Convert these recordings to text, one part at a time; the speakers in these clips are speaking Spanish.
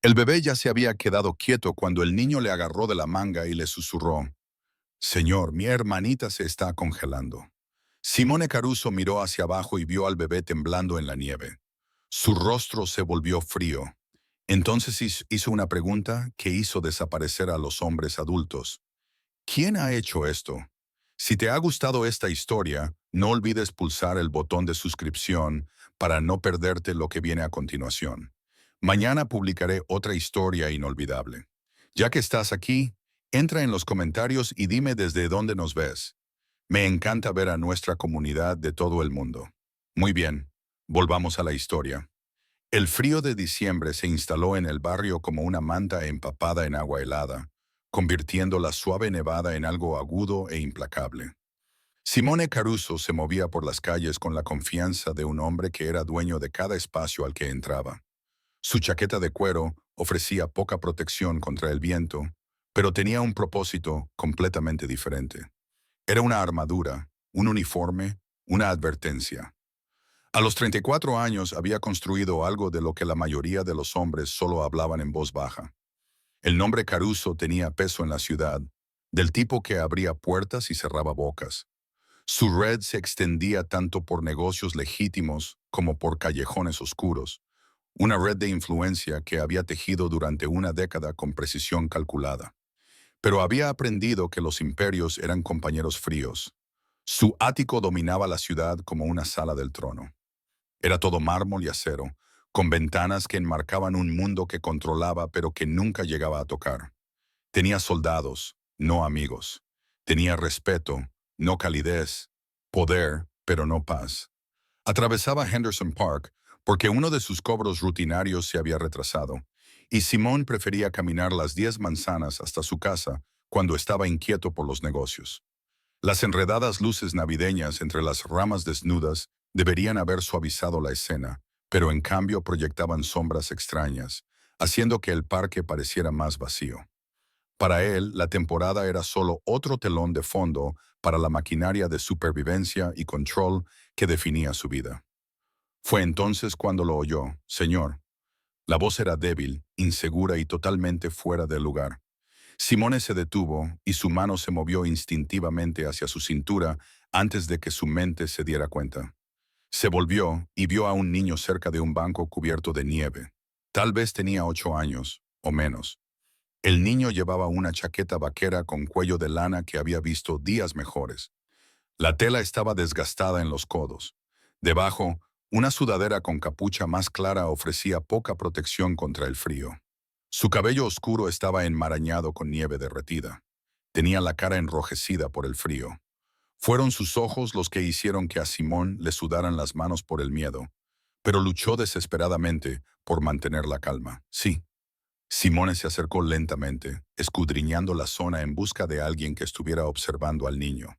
El bebé ya se había quedado quieto cuando el niño le agarró de la manga y le susurró: «Señor, mi hermanita se está congelando». Simone Caruso miró hacia abajo y vio al bebé temblando en la nieve. Su rostro se volvió frío. Entonces hizo una pregunta que hizo desaparecer a los hombres adultos. ¿Quién ha hecho esto? Si te ha gustado esta historia, no olvides pulsar el botón de suscripción para no perderte lo que viene a continuación. Mañana publicaré otra historia inolvidable. Ya que estás aquí, entra en los comentarios y dime desde dónde nos ves. Me encanta ver a nuestra comunidad de todo el mundo. Muy bien, volvamos a la historia. El frío de diciembre se instaló en el barrio como una manta empapada en agua helada, convirtiendo la suave nevada en algo agudo e implacable. Simone Caruso se movía por las calles con la confianza de un hombre que era dueño de cada espacio al que entraba. Su chaqueta de cuero ofrecía poca protección contra el viento, pero tenía un propósito completamente diferente. Era una armadura, un uniforme, una advertencia. A los 34 años había construido algo de lo que la mayoría de los hombres solo hablaban en voz baja. El nombre Caruso tenía peso en la ciudad, del tipo que abría puertas y cerraba bocas. Su red se extendía tanto por negocios legítimos como por callejones oscuros, una red de influencia que había tejido durante una década con precisión calculada. Pero había aprendido que los imperios eran compañeros fríos. Su ático dominaba la ciudad como una sala del trono. Era todo mármol y acero, con ventanas que enmarcaban un mundo que controlaba pero que nunca llegaba a tocar. Tenía soldados, no amigos. Tenía respeto, no calidez. Poder, pero no paz. Atravesaba Henderson Park porque uno de sus cobros rutinarios se había retrasado, y Simón prefería caminar las 10 manzanas hasta su casa cuando estaba inquieto por los negocios. Las enredadas luces navideñas entre las ramas desnudas deberían haber suavizado la escena, pero en cambio proyectaban sombras extrañas, haciendo que el parque pareciera más vacío. Para él, la temporada era solo otro telón de fondo para la maquinaria de supervivencia y control que definía su vida. Fue entonces cuando lo oyó: «Señor». La voz era débil, insegura y totalmente fuera de lugar. Simone se detuvo y su mano se movió instintivamente hacia su cintura antes de que su mente se diera cuenta. Se volvió y vio a un niño cerca de un banco cubierto de nieve. Tal vez tenía 8 años, o menos. El niño llevaba una chaqueta vaquera con cuello de lana que había visto días mejores. La tela estaba desgastada en los codos. Debajo, una sudadera con capucha más clara ofrecía poca protección contra el frío. Su cabello oscuro estaba enmarañado con nieve derretida. Tenía la cara enrojecida por el frío. Fueron sus ojos los que hicieron que a Simón le sudaran las manos por el miedo, pero luchó desesperadamente por mantener la calma. Sí. Simone se acercó lentamente, escudriñando la zona en busca de alguien que estuviera observando al niño.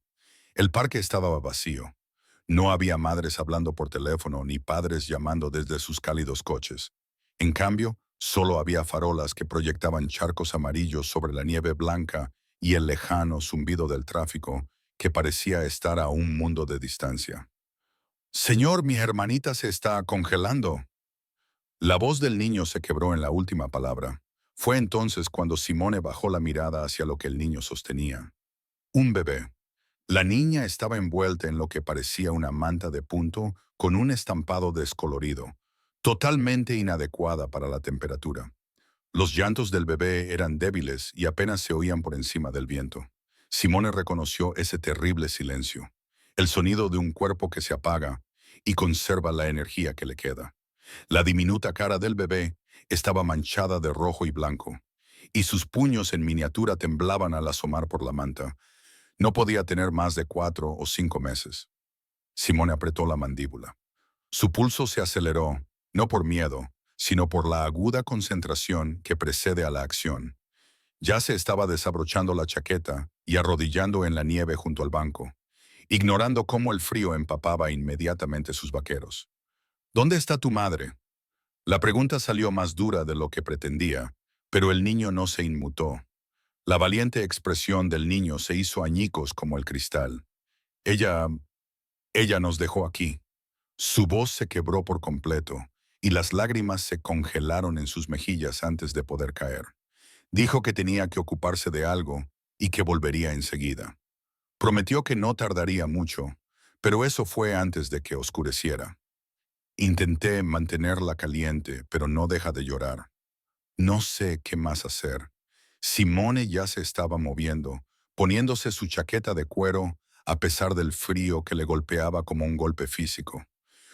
El parque estaba vacío. No había madres hablando por teléfono ni padres llamando desde sus cálidos coches. En cambio, solo había farolas que proyectaban charcos amarillos sobre la nieve blanca y el lejano zumbido del tráfico que parecía estar a un mundo de distancia. «Señor, mi hermanita se está congelando». La voz del niño se quebró en la última palabra. Fue entonces cuando Simone bajó la mirada hacia lo que el niño sostenía. Un bebé. La niña estaba envuelta en lo que parecía una manta de punto con un estampado descolorido, totalmente inadecuada para la temperatura. Los llantos del bebé eran débiles y apenas se oían por encima del viento. Simone reconoció ese terrible silencio, el sonido de un cuerpo que se apaga y conserva la energía que le queda. La diminuta cara del bebé estaba manchada de rojo y blanco, y sus puños en miniatura temblaban al asomar por la manta. No podía tener más de 4 o 5 meses. Simone apretó la mandíbula. Su pulso se aceleró, no por miedo, sino por la aguda concentración que precede a la acción. Ya se estaba desabrochando la chaqueta y arrodillando en la nieve junto al banco, ignorando cómo el frío empapaba inmediatamente sus vaqueros. «¿Dónde está tu madre?». La pregunta salió más dura de lo que pretendía, pero el niño no se inmutó. La valiente expresión del niño se hizo añicos como el cristal. Ella nos dejó aquí». Su voz se quebró por completo, y las lágrimas se congelaron en sus mejillas antes de poder caer. Dijo que tenía que ocuparse de algo y que volvería enseguida. Prometió que no tardaría mucho, pero eso fue antes de que oscureciera. Intenté mantenerla caliente, pero no deja de llorar. No sé qué más hacer. Simone ya se estaba moviendo, poniéndose su chaqueta de cuero a pesar del frío que le golpeaba como un golpe físico.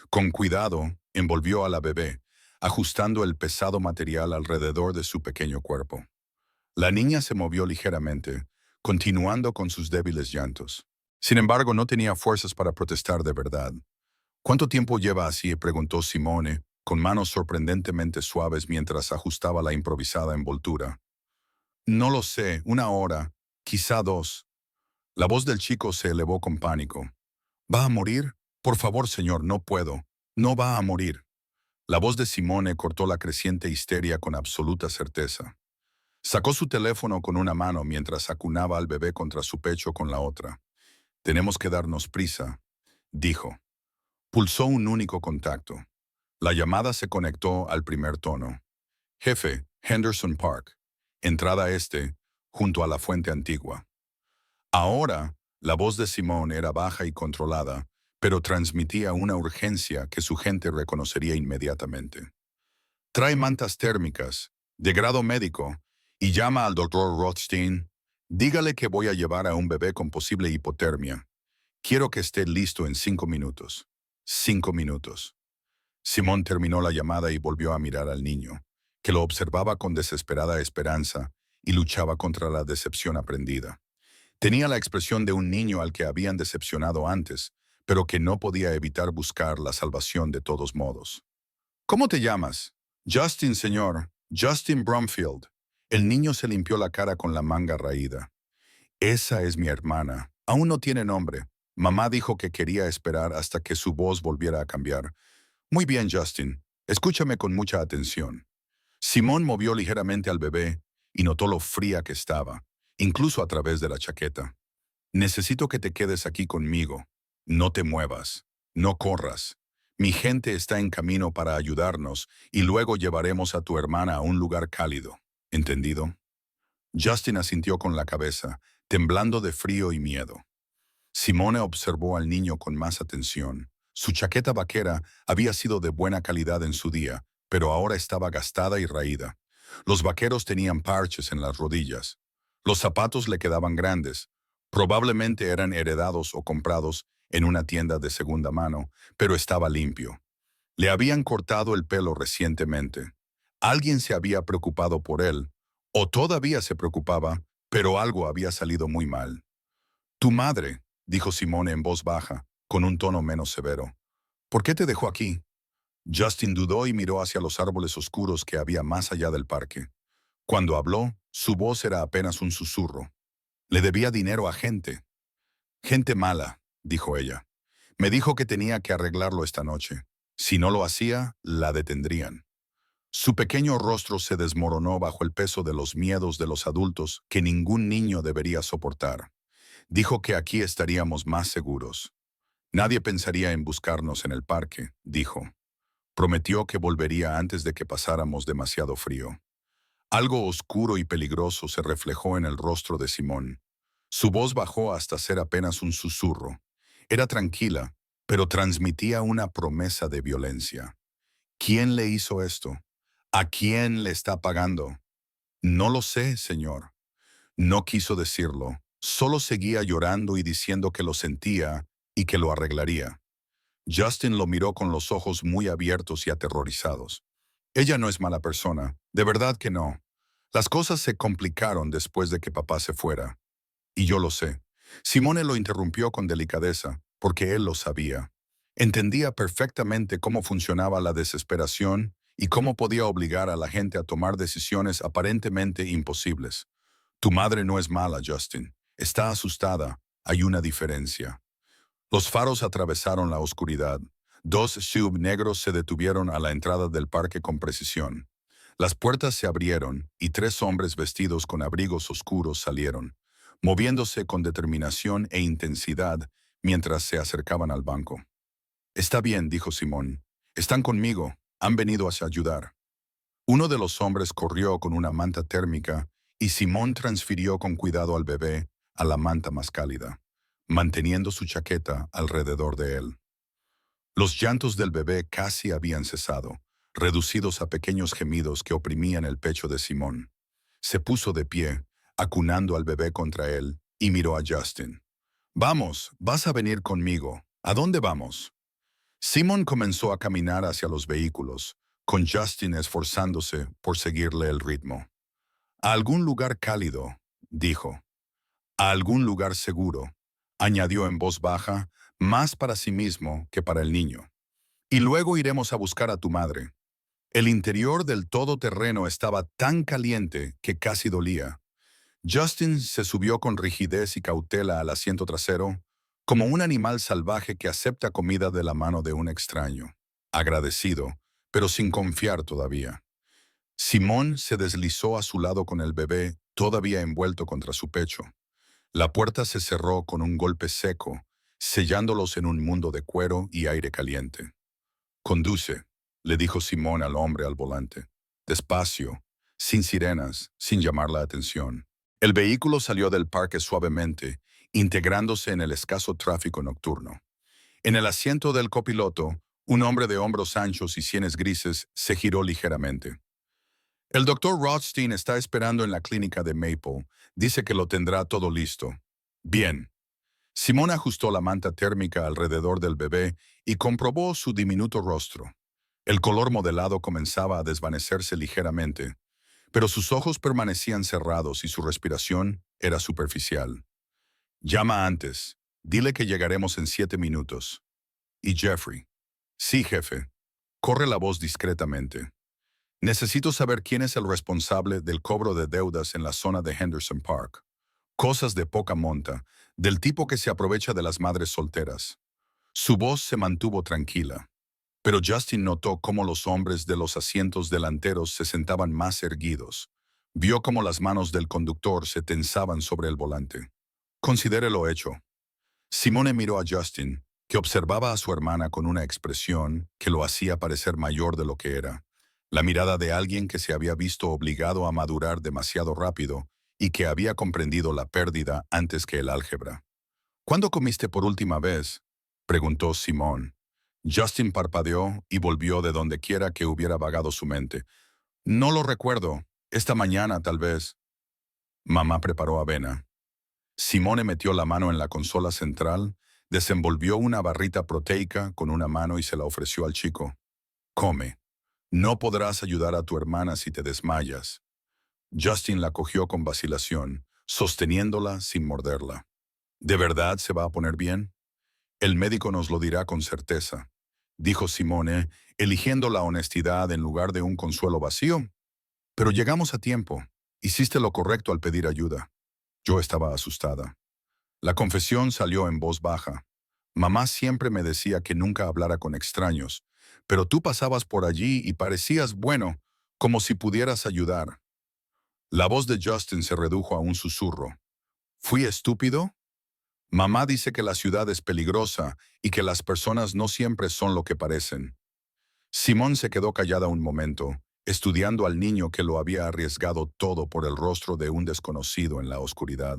Con cuidado, envolvió a la bebé, ajustando el pesado material alrededor de su pequeño cuerpo. La niña se movió ligeramente, continuando con sus débiles llantos. Sin embargo, no tenía fuerzas para protestar de verdad. ¿Cuánto tiempo lleva así?, preguntó Simone, con manos sorprendentemente suaves mientras ajustaba la improvisada envoltura. No lo sé, 1 hora, quizá 2. La voz del chico se elevó con pánico. ¿Va a morir? Por favor, señor, no puedo. No va a morir. La voz de Simone cortó la creciente histeria con absoluta certeza. Sacó su teléfono con una mano mientras acunaba al bebé contra su pecho con la otra. Tenemos que darnos prisa, dijo. Pulsó un único contacto. La llamada se conectó al primer tono. Jefe, Henderson Park. Entrada este, junto a la fuente antigua. Ahora, la voz de Simón era baja y controlada, pero transmitía una urgencia que su gente reconocería inmediatamente. Trae mantas térmicas, de grado médico, y llama al doctor Rothstein. Dígale que voy a llevar a un bebé con posible hipotermia. Quiero que esté listo en 5 minutos. 5 minutos. Simón terminó la llamada y volvió a mirar al niño, que lo observaba con desesperada esperanza y luchaba contra la decepción aprendida. Tenía la expresión de un niño al que habían decepcionado antes, pero que no podía evitar buscar la salvación de todos modos. ¿Cómo te llamas? Justin, señor. Justin Bromfield. El niño se limpió la cara con la manga raída. Esa es mi hermana. Aún no tiene nombre. Mamá dijo que quería esperar hasta que su voz volviera a cambiar. Muy bien, Justin. Escúchame con mucha atención. Simón movió ligeramente al bebé y notó lo fría que estaba, incluso a través de la chaqueta. Necesito que te quedes aquí conmigo. No te muevas. No corras. Mi gente está en camino para ayudarnos y luego llevaremos a tu hermana a un lugar cálido. ¿Entendido? Justin asintió con la cabeza, temblando de frío y miedo. Simone observó al niño con más atención. Su chaqueta vaquera había sido de buena calidad en su día, pero ahora estaba gastada y raída. Los vaqueros tenían parches en las rodillas. Los zapatos le quedaban grandes. Probablemente eran heredados o comprados en una tienda de segunda mano, pero estaba limpio. Le habían cortado el pelo recientemente. Alguien se había preocupado por él, o todavía se preocupaba, pero algo había salido muy mal. Tu madre, dijo Simone en voz baja, con un tono menos severo. ¿Por qué te dejó aquí? Justin dudó y miró hacia los árboles oscuros que había más allá del parque. Cuando habló, su voz era apenas un susurro. Le debía dinero a gente. Gente mala, dijo ella. Me dijo que tenía que arreglarlo esta noche. Si no lo hacía, la detendrían. Su pequeño rostro se desmoronó bajo el peso de los miedos de los adultos que ningún niño debería soportar. Dijo que aquí estaríamos más seguros. Nadie pensaría en buscarnos en el parque, dijo. Prometió que volvería antes de que pasáramos demasiado frío. Algo oscuro y peligroso se reflejó en el rostro de Simón. Su voz bajó hasta ser apenas un susurro. Era tranquila, pero transmitía una promesa de violencia. ¿Quién le hizo esto? ¿A quién le está pagando? No lo sé, señor. No quiso decirlo. Solo seguía llorando y diciendo que lo sentía y que lo arreglaría. Justin lo miró con los ojos muy abiertos y aterrorizados. Ella no es mala persona, de verdad que no. Las cosas se complicaron después de que papá se fuera. Y yo lo sé. Simone lo interrumpió con delicadeza, porque él lo sabía. Entendía perfectamente cómo funcionaba la desesperación y cómo podía obligar a la gente a tomar decisiones aparentemente imposibles. Tu madre no es mala, Justin. Está asustada. Hay una diferencia. Los faros atravesaron la oscuridad. 2 SUV negros se detuvieron a la entrada del parque con precisión. Las puertas se abrieron y 3 hombres vestidos con abrigos oscuros salieron, moviéndose con determinación e intensidad mientras se acercaban al banco. Está bien, dijo Simón. Están conmigo. Han venido a ayudar. Uno de los hombres corrió con una manta térmica y Simón transfirió con cuidado al bebé a la manta más cálida, manteniendo su chaqueta alrededor de él. Los llantos del bebé casi habían cesado, reducidos a pequeños gemidos que oprimían el pecho de Simón. Se puso de pie, acunando al bebé contra él, y miró a Justin. «Vamos, vas a venir conmigo. ¿A dónde vamos?» Simón comenzó a caminar hacia los vehículos, con Justin esforzándose por seguirle el ritmo. «A algún lugar cálido», dijo. «A algún lugar seguro», añadió en voz baja, más para sí mismo que para el niño. «Y luego iremos a buscar a tu madre». El interior del todoterreno estaba tan caliente que casi dolía. Justin se subió con rigidez y cautela al asiento trasero, como un animal salvaje que acepta comida de la mano de un extraño, agradecido, pero sin confiar todavía. Simón se deslizó a su lado con el bebé todavía envuelto contra su pecho. La puerta se cerró con un golpe seco, sellándolos en un mundo de cuero y aire caliente. «Conduce», le dijo Simón al hombre al volante. «Despacio, sin sirenas, sin llamar la atención». El vehículo salió del parque suavemente, integrándose en el escaso tráfico nocturno. En el asiento del copiloto, un hombre de hombros anchos y sienes grises se giró ligeramente. «El doctor Rothstein está esperando en la clínica de Maple. Dice que lo tendrá todo listo». «Bien». Simón ajustó la manta térmica alrededor del bebé y comprobó su diminuto rostro. El color modelado comenzaba a desvanecerse ligeramente, pero sus ojos permanecían cerrados y su respiración era superficial. «Llama antes. Dile que llegaremos en 7 minutos». «¿Y Jeffrey?» «Sí, jefe». Corre la voz discretamente. «Necesito saber quién es el responsable del cobro de deudas en la zona de Henderson Park. Cosas de poca monta, del tipo que se aprovecha de las madres solteras». Su voz se mantuvo tranquila, pero Justin notó cómo los hombres de los asientos delanteros se sentaban más erguidos. Vio cómo las manos del conductor se tensaban sobre el volante. «Considere lo hecho». Simone miró a Justin, que observaba a su hermana con una expresión que lo hacía parecer mayor de lo que era. La mirada de alguien que se había visto obligado a madurar demasiado rápido y que había comprendido la pérdida antes que el álgebra. «¿Cuándo comiste por última vez?», preguntó Simón. Justin parpadeó y volvió de donde quiera que hubiera vagado su mente. «No lo recuerdo. Esta mañana, tal vez». Mamá preparó avena. Simone metió la mano en la consola central, desenvolvió una barrita proteica con una mano y se la ofreció al chico. «Come. No podrás ayudar a tu hermana si te desmayas». Justin la cogió con vacilación, sosteniéndola sin morderla. «¿De verdad se va a poner bien?». «El médico nos lo dirá con certeza», dijo Simone, eligiendo la honestidad en lugar de un consuelo vacío. «Pero llegamos a tiempo. Hiciste lo correcto al pedir ayuda». Yo estaba asustada. La confesión salió en voz baja. «Mamá siempre me decía que nunca hablara con extraños, pero tú pasabas por allí y parecías bueno, como si pudieras ayudar». La voz de Justin se redujo a un susurro. «¿Fui estúpido?». «Mamá dice que la ciudad es peligrosa y que las personas no siempre son lo que parecen». Simón se quedó callada un momento, estudiando al niño que lo había arriesgado todo por el rostro de un desconocido en la oscuridad.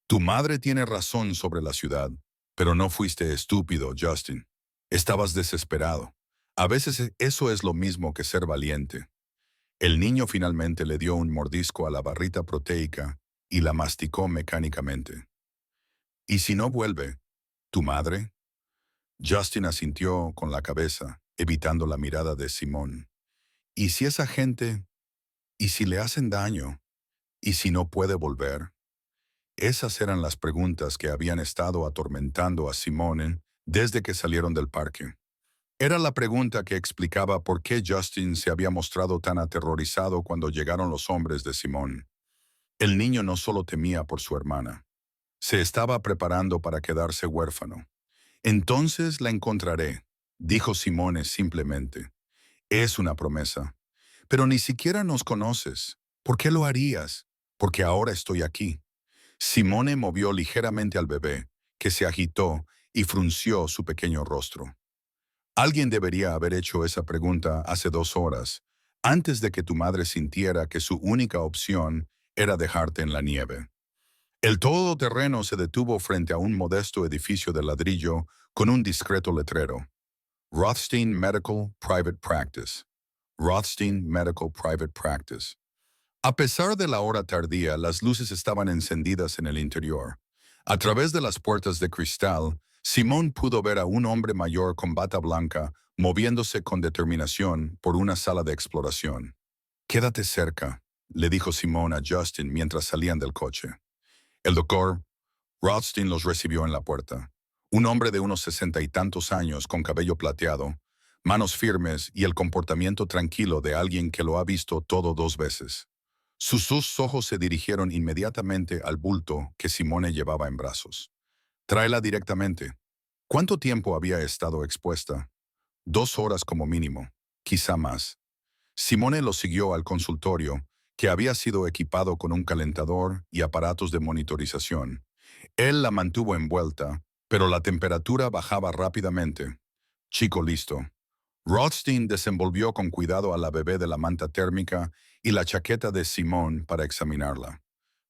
«Tu madre tiene razón sobre la ciudad, pero no fuiste estúpido, Justin. Estabas desesperado. A veces eso es lo mismo que ser valiente». El niño finalmente le dio un mordisco a la barrita proteica y la masticó mecánicamente. «¿Y si no vuelve? ¿Tu madre?». Justin asintió con la cabeza, evitando la mirada de Simón. «¿Y si esa gente? ¿Y si le hacen daño? ¿Y si no puede volver?». Esas eran las preguntas que habían estado atormentando a Simone desde que salieron del parque. Era la pregunta que explicaba por qué Justin se había mostrado tan aterrorizado cuando llegaron los hombres de Simón. El niño no solo temía por su hermana. Se estaba preparando para quedarse huérfano. «Entonces la encontraré», dijo Simone simplemente. «Es una promesa. Pero ni siquiera nos conoces. ¿Por qué lo harías?». «Porque ahora estoy aquí». Simone movió ligeramente al bebé, que se agitó y frunció su pequeño rostro. Alguien debería haber hecho esa pregunta hace 2 horas, antes de que tu madre sintiera que su única opción era dejarte en la nieve. El todoterreno se detuvo frente a un modesto edificio de ladrillo con un discreto letrero. Rothstein Medical Private Practice. Rothstein Medical Private Practice. A pesar de la hora tardía, las luces estaban encendidas en el interior. A través de las puertas de cristal, Simón pudo ver a un hombre mayor con bata blanca moviéndose con determinación por una sala de exploración. «Quédate cerca», le dijo Simón a Justin mientras salían del coche. El doctor Rothstein los recibió en la puerta. Un hombre de unos 60 y tantos años con cabello plateado, manos firmes y el comportamiento tranquilo de alguien que lo ha visto todo 2 veces. Sus dos ojos se dirigieron inmediatamente al bulto que Simone llevaba en brazos. «Tráela directamente». ¿Cuánto tiempo había estado expuesta? 2 horas como mínimo, quizá más. Simone lo siguió al consultorio, que había sido equipado con un calentador y aparatos de monitorización. Él la mantuvo envuelta, pero la temperatura bajaba rápidamente. Chico listo. Rothstein desenvolvió con cuidado a la bebé de la manta térmica y la chaqueta de Simón para examinarla.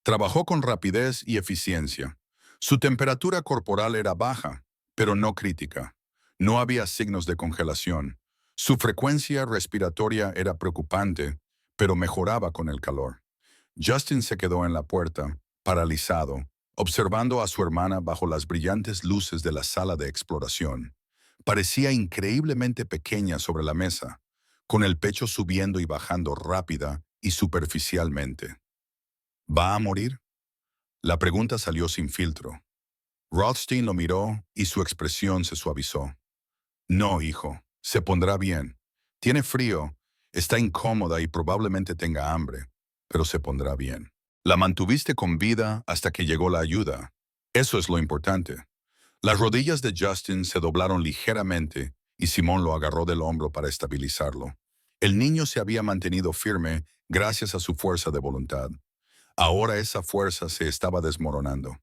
Trabajó con rapidez y eficiencia. Su temperatura corporal era baja, pero no crítica. No había signos de congelación. Su frecuencia respiratoria era preocupante, pero mejoraba con el calor. Justin se quedó en la puerta, paralizado, observando a su hermana bajo las brillantes luces de la sala de exploración. Parecía increíblemente pequeña sobre la mesa, con el pecho subiendo y bajando rápida y superficialmente. ¿Va a morir? La pregunta salió sin filtro. Rothstein lo miró y su expresión se suavizó. No, hijo, se pondrá bien. Tiene frío, está incómoda y probablemente tenga hambre, pero se pondrá bien. La mantuviste con vida hasta que llegó la ayuda. Eso es lo importante. Las rodillas de Justin se doblaron ligeramente y Simón lo agarró del hombro para estabilizarlo. El niño se había mantenido firme gracias a su fuerza de voluntad. Ahora esa fuerza se estaba desmoronando.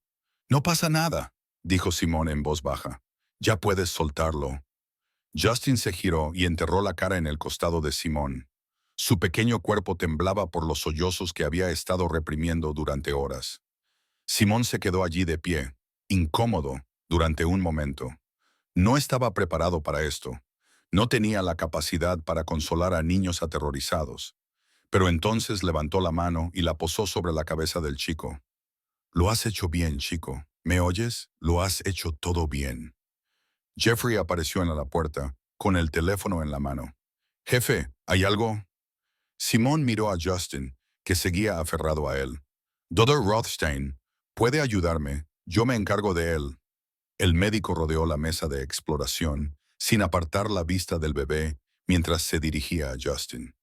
«No pasa nada», dijo Simón en voz baja. «Ya puedes soltarlo». Justin se giró y enterró la cara en el costado de Simón. Su pequeño cuerpo temblaba por los sollozos que había estado reprimiendo durante horas. Simón se quedó allí de pie, incómodo, durante un momento. No estaba preparado para esto. No tenía la capacidad para consolar a niños aterrorizados. Pero entonces levantó la mano y la posó sobre la cabeza del chico. «Lo has hecho bien, chico. ¿Me oyes? Lo has hecho todo bien». Jeffrey apareció en la puerta, con el teléfono en la mano. «Jefe, ¿hay algo?» Simón miró a Justin, que seguía aferrado a él. «Dr. Rothstein, ¿puede ayudarme? Yo me encargo de él». El médico rodeó la mesa de exploración, sin apartar la vista del bebé, mientras se dirigía a Justin.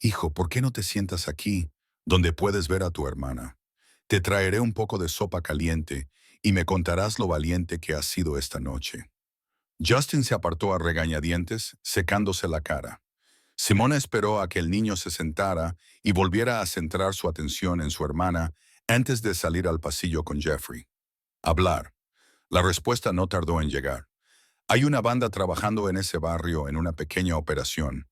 «Hijo, ¿por qué no te sientas aquí, donde puedes ver a tu hermana? Te traeré un poco de sopa caliente y me contarás lo valiente que has sido esta noche». Justin se apartó a regañadientes, secándose la cara. Simona esperó a que el niño se sentara y volviera a centrar su atención en su hermana antes de salir al pasillo con Jeffrey. Hablar. La respuesta no tardó en llegar. «Hay una banda trabajando en ese barrio en una pequeña operación.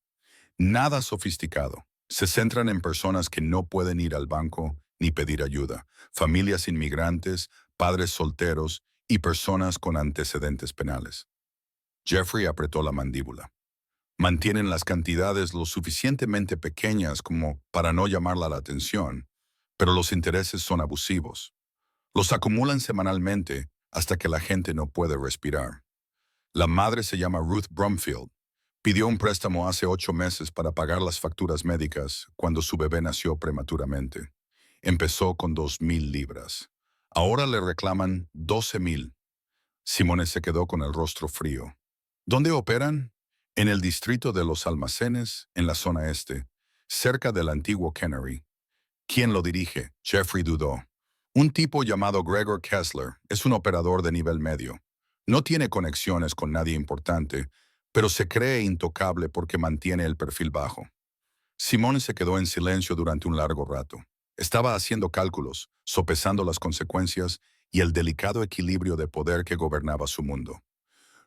Nada sofisticado. Se centran en personas que no pueden ir al banco ni pedir ayuda, familias inmigrantes, padres solteros y personas con antecedentes penales». Jeffrey apretó la mandíbula. «Mantienen las cantidades lo suficientemente pequeñas como para no llamarla la atención, pero los intereses son abusivos. Los acumulan semanalmente hasta que la gente no puede respirar. La madre se llama Ruth Brumfield. Pidió un préstamo hace 8 meses para pagar las facturas médicas cuando su bebé nació prematuramente. Empezó con 2,000 libras. Ahora le reclaman 12,000. Simone se quedó con el rostro frío. ¿Dónde operan? En el distrito de los almacenes, en la zona este, cerca del antiguo Cannery. ¿Quién lo dirige? Jeffrey dudó. Un tipo llamado Gregor Kessler es un operador de nivel medio. No tiene conexiones con nadie importante, pero se cree intocable porque mantiene el perfil bajo. Simone se quedó en silencio durante un largo rato. Estaba haciendo cálculos, sopesando las consecuencias y el delicado equilibrio de poder que gobernaba su mundo.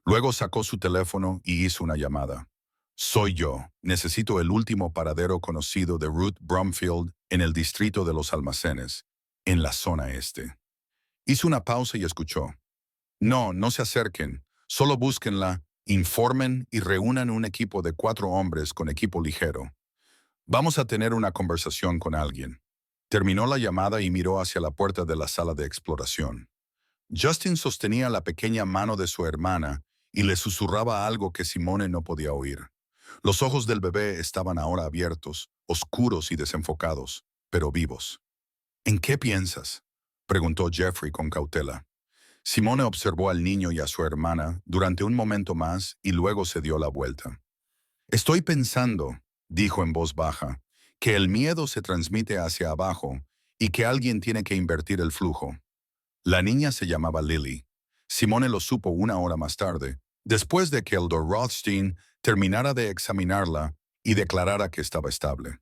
Luego sacó su teléfono y hizo una llamada. Soy yo. Necesito el último paradero conocido de Ruth Bromfield en el distrito de los almacenes, en la zona este. Hizo una pausa y escuchó. No, no se acerquen. Solo búsquenla, informen y reúnan un equipo de 4 hombres con equipo ligero. Vamos a tener una conversación con alguien. Terminó la llamada y miró hacia la puerta de la sala de exploración. Justin sostenía la pequeña mano de su hermana y le susurraba algo que Simone no podía oír. Los ojos del bebé estaban ahora abiertos, oscuros y desenfocados, pero vivos. ¿En qué piensas?, preguntó Jeffrey con cautela. Simone observó al niño y a su hermana durante un momento más y luego se dio la vuelta. Estoy pensando, dijo en voz baja, que el miedo se transmite hacia abajo y que alguien tiene que invertir el flujo. La niña se llamaba Lily. Simone lo supo 1 hora más tarde, después de que el Dr. Rothstein terminara de examinarla y declarara que estaba estable.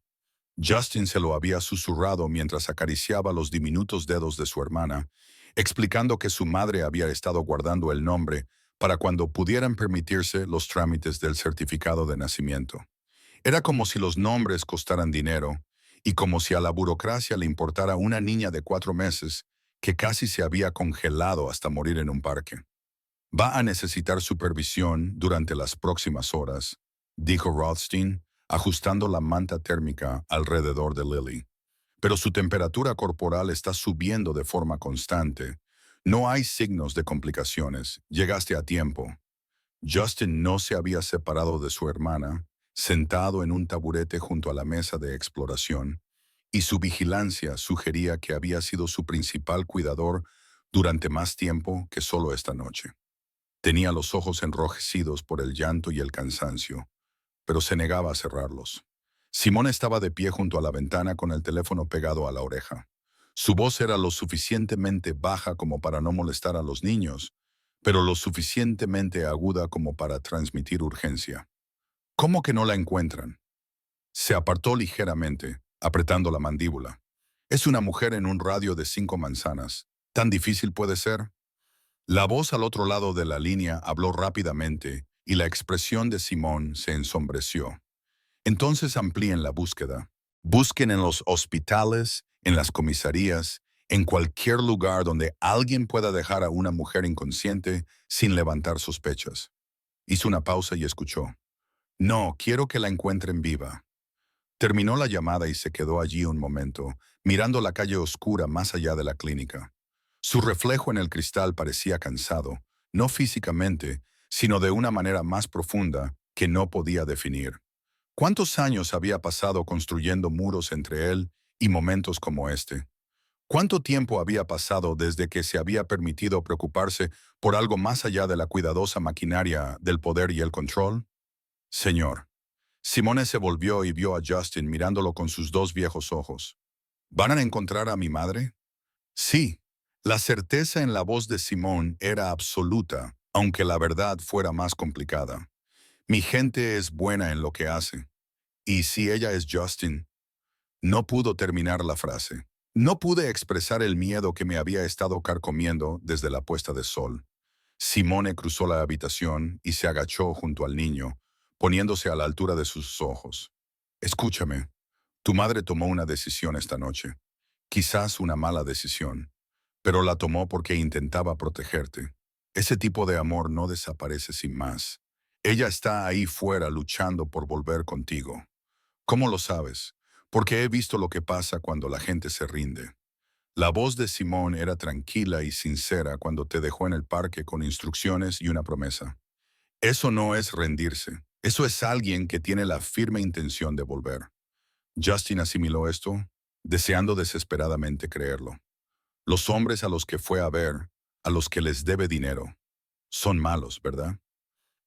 Justin se lo había susurrado mientras acariciaba los diminutos dedos de su hermana, explicando que su madre había estado guardando el nombre para cuando pudieran permitirse los trámites del certificado de nacimiento. Era como si los nombres costaran dinero y como si a la burocracia le importara una niña de 4 meses que casi se había congelado hasta morir en un parque. Va a necesitar supervisión durante las próximas horas, dijo Rothstein, ajustando la manta térmica alrededor de Lily. Pero su temperatura corporal está subiendo de forma constante. No hay signos de complicaciones. Llegaste a tiempo. Justin no se había separado de su hermana, sentado en un taburete junto a la mesa de exploración, y su vigilancia sugería que había sido su principal cuidador durante más tiempo que solo esta noche. Tenía los ojos enrojecidos por el llanto y el cansancio, pero se negaba a cerrarlos. Simón estaba de pie junto a la ventana con el teléfono pegado a la oreja. Su voz era lo suficientemente baja como para no molestar a los niños, pero lo suficientemente aguda como para transmitir urgencia. ¿Cómo que no la encuentran? Se apartó ligeramente, apretando la mandíbula. Es una mujer en un radio de 5 manzanas. ¿Tan difícil puede ser? La voz al otro lado de la línea habló rápidamente y la expresión de Simón se ensombreció. Entonces amplíen la búsqueda. Busquen en los hospitales, en las comisarías, en cualquier lugar donde alguien pueda dejar a una mujer inconsciente sin levantar sospechas. Hizo una pausa y escuchó. No, quiero que la encuentren viva. Terminó la llamada y se quedó allí un momento, mirando la calle oscura más allá de la clínica. Su reflejo en el cristal parecía cansado, no físicamente, sino de una manera más profunda que no podía definir. ¿Cuántos años había pasado construyendo muros entre él y momentos como este? ¿Cuánto tiempo había pasado desde que se había permitido preocuparse por algo más allá de la cuidadosa maquinaria del poder y el control? Señor. Simone se volvió y vio a Justin mirándolo con sus 2 viejos ojos. ¿Van a encontrar a mi madre? Sí. La certeza en la voz de Simón era absoluta, aunque la verdad fuera más complicada. Mi gente es buena en lo que hace. ¿Y si ella es Justin? No pudo terminar la frase. No pude expresar el miedo que me había estado carcomiendo desde la puesta de sol. Simone cruzó la habitación y se agachó junto al niño, poniéndose a la altura de sus ojos. Escúchame, tu madre tomó una decisión esta noche. Quizás una mala decisión, pero la tomó porque intentaba protegerte. Ese tipo de amor no desaparece sin más. Ella está ahí fuera luchando por volver contigo. ¿Cómo lo sabes? Porque he visto lo que pasa cuando la gente se rinde. La voz de Simón era tranquila y sincera cuando te dejó en el parque con instrucciones y una promesa. Eso no es rendirse. Eso es alguien que tiene la firme intención de volver. Justin asimiló esto, deseando desesperadamente creerlo. Los hombres a los que fue a ver, a los que les debe dinero, son malos, ¿verdad?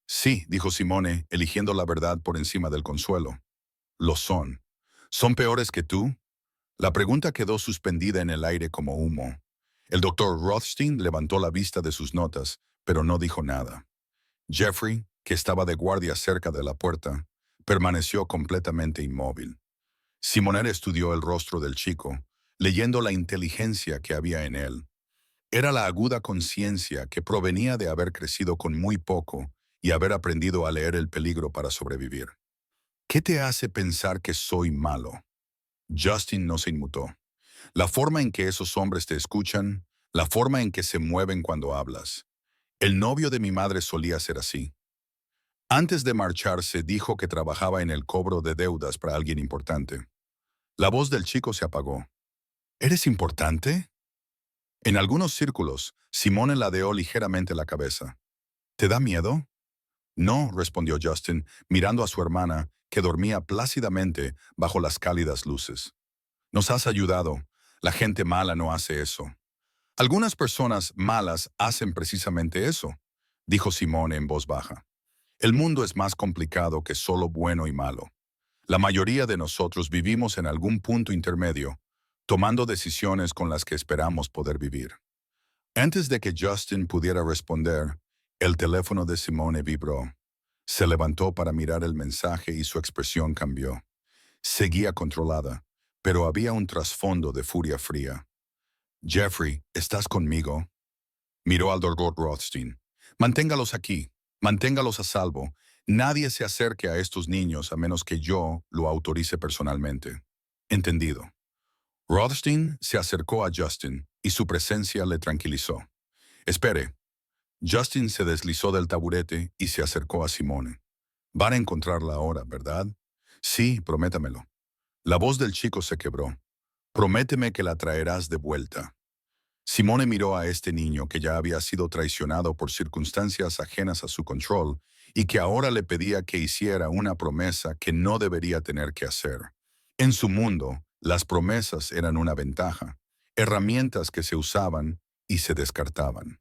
Sí, dijo Simone, eligiendo la verdad por encima del consuelo. Lo son. ¿Son peores que tú? La pregunta quedó suspendida en el aire como humo. El doctor Rothstein levantó la vista de sus notas, pero no dijo nada. Jeffrey, que estaba de guardia cerca de la puerta, permaneció completamente inmóvil. Simonet estudió el rostro del chico, leyendo la inteligencia que había en él. Era la aguda conciencia que provenía de haber crecido con muy poco y haber aprendido a leer el peligro para sobrevivir. ¿Qué te hace pensar que soy malo? Justin no se inmutó. La forma en que esos hombres te escuchan, la forma en que se mueven cuando hablas. El novio de mi madre solía ser así. Antes de marcharse, dijo que trabajaba en el cobro de deudas para alguien importante. La voz del chico se apagó. ¿Eres importante? En algunos círculos, Simone ladeó ligeramente la cabeza. ¿Te da miedo? No, respondió Justin, mirando a su hermana, que dormía plácidamente bajo las cálidas luces. Nos has ayudado. La gente mala no hace eso. Algunas personas malas hacen precisamente eso, dijo Simone en voz baja. El mundo es más complicado que solo bueno y malo. La mayoría de nosotros vivimos en algún punto intermedio, tomando decisiones con las que esperamos poder vivir. Antes de que Justin pudiera responder, el teléfono de Simone vibró. Se levantó para mirar el mensaje y su expresión cambió. Seguía controlada, pero había un trasfondo de furia fría. Jeffrey, ¿estás conmigo? Miró al Dr. Rothstein. Manténgalos aquí, manténgalos a salvo. Nadie se acerque a estos niños a menos que yo lo autorice personalmente. Entendido. Rothstein se acercó a Justin y su presencia le tranquilizó. Espere. Justin se deslizó del taburete y se acercó a Simone. Van a encontrarla ahora, ¿verdad? Sí, prométamelo. La voz del chico se quebró. Prométeme que la traerás de vuelta. Simone miró a este niño que ya había sido traicionado por circunstancias ajenas a su control y que ahora le pedía que hiciera una promesa que no debería tener que hacer. En su mundo, las promesas eran una ventaja, herramientas que se usaban y se descartaban.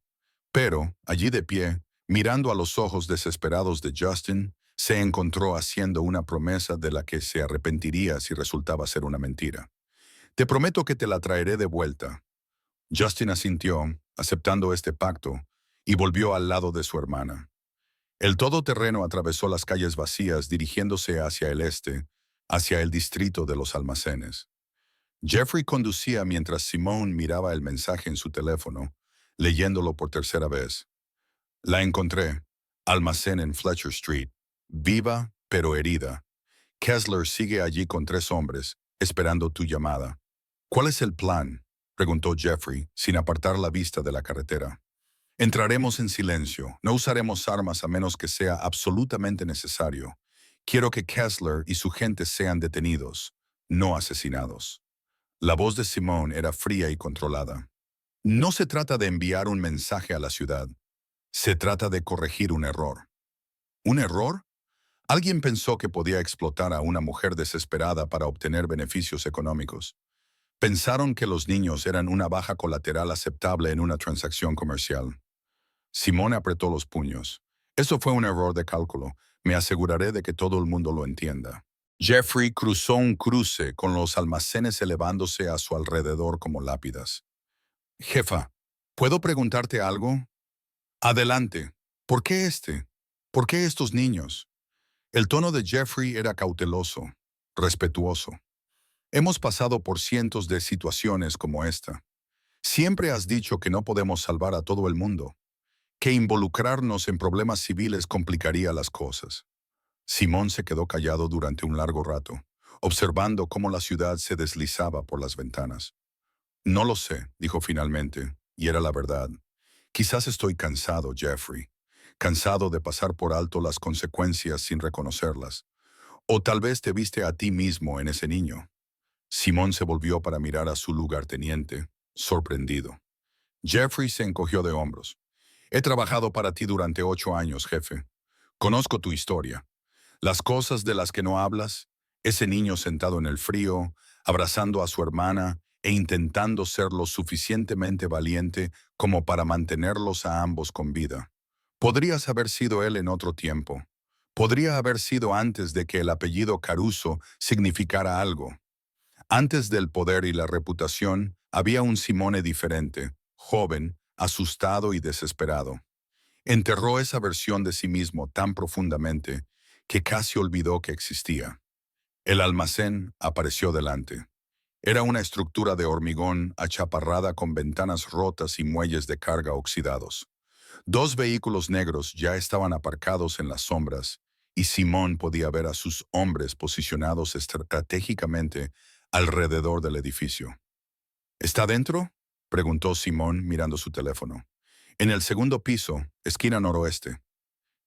Pero, allí de pie, mirando a los ojos desesperados de Justin, se encontró haciendo una promesa de la que se arrepentiría si resultaba ser una mentira. Te prometo que te la traeré de vuelta. Justin asintió, aceptando este pacto, y volvió al lado de su hermana. El todoterreno atravesó las calles vacías dirigiéndose hacia el este, hacia el distrito de los almacenes. Jeffrey conducía mientras Simone miraba el mensaje en su teléfono, leyéndolo por tercera vez. La encontré. Almacén en Fletcher Street. Viva, pero herida. Kessler sigue allí con 3 hombres, esperando tu llamada. ¿Cuál es el plan?, preguntó Jeffrey, sin apartar la vista de la carretera. Entraremos en silencio. No usaremos armas a menos que sea absolutamente necesario. Quiero que Kessler y su gente sean detenidos, no asesinados. La voz de Simone era fría y controlada. No se trata de enviar un mensaje a la ciudad. Se trata de corregir un error. ¿Un error? Alguien pensó que podía explotar a una mujer desesperada para obtener beneficios económicos. Pensaron que los niños eran una baja colateral aceptable en una transacción comercial. Simone apretó los puños. Eso fue un error de cálculo. Me aseguraré de que todo el mundo lo entienda. Jeffrey cruzó un cruce con los almacenes elevándose a su alrededor como lápidas. Jefa, ¿puedo preguntarte algo? Adelante. ¿Por qué este? ¿Por qué estos niños? El tono de Jeffrey era cauteloso, respetuoso. Hemos pasado por cientos de situaciones como esta. Siempre has dicho que no podemos salvar a todo el mundo, que involucrarnos en problemas civiles complicaría las cosas. Simón se quedó callado durante un largo rato, observando cómo la ciudad se deslizaba por las ventanas. No lo sé, dijo finalmente, y era la verdad. Quizás estoy cansado, Jeffrey. Cansado de pasar por alto las consecuencias sin reconocerlas. O tal vez te viste a ti mismo en ese niño. Simón se volvió para mirar a su lugarteniente, sorprendido. Jeffrey se encogió de hombros. He trabajado para ti durante 8 años, jefe. Conozco tu historia. Las cosas de las que no hablas, ese niño sentado en el frío, abrazando a su hermana e intentando ser lo suficientemente valiente como para mantenerlos a ambos con vida. Podrías haber sido él en otro tiempo. Podría haber sido antes de que el apellido Caruso significara algo. Antes del poder y la reputación, había un Simone diferente, joven, asustado y desesperado. Enterró esa versión de sí mismo tan profundamente que casi olvidó que existía. El almacén apareció delante. Era una estructura de hormigón achaparrada con ventanas rotas y muelles de carga oxidados. Dos vehículos negros ya estaban aparcados en las sombras, y Simón podía ver a sus hombres posicionados estratégicamente alrededor del edificio. ¿Está dentro?, preguntó Simón mirando su teléfono. En el segundo piso, esquina noroeste.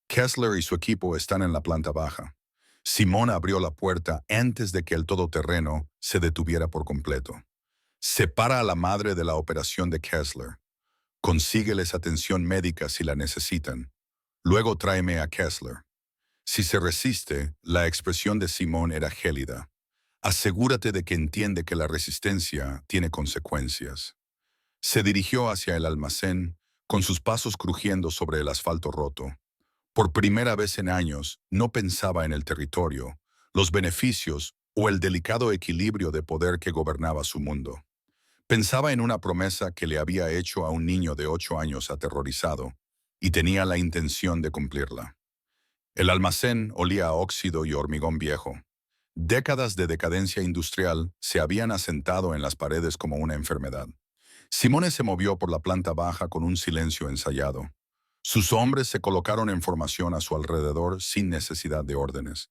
Kessler y su equipo están en la planta baja. Simón abrió la puerta antes de que el todoterreno se detuviera por completo. Separa a la madre de la operación de Kessler. Consígueles atención médica si la necesitan. Luego tráeme a Kessler. Si se resiste, la expresión de Simón era gélida. Asegúrate de que entiende que la resistencia tiene consecuencias. Se dirigió hacia el almacén, con sus pasos crujiendo sobre el asfalto roto. Por primera vez en años, no pensaba en el territorio, los beneficios o el delicado equilibrio de poder que gobernaba su mundo. Pensaba en una promesa que le había hecho a un niño de 8 años aterrorizado, y tenía la intención de cumplirla. El almacén olía a óxido y hormigón viejo. Décadas de decadencia industrial se habían asentado en las paredes como una enfermedad. Simone se movió por la planta baja con un silencio ensayado. Sus hombres se colocaron en formación a su alrededor sin necesidad de órdenes.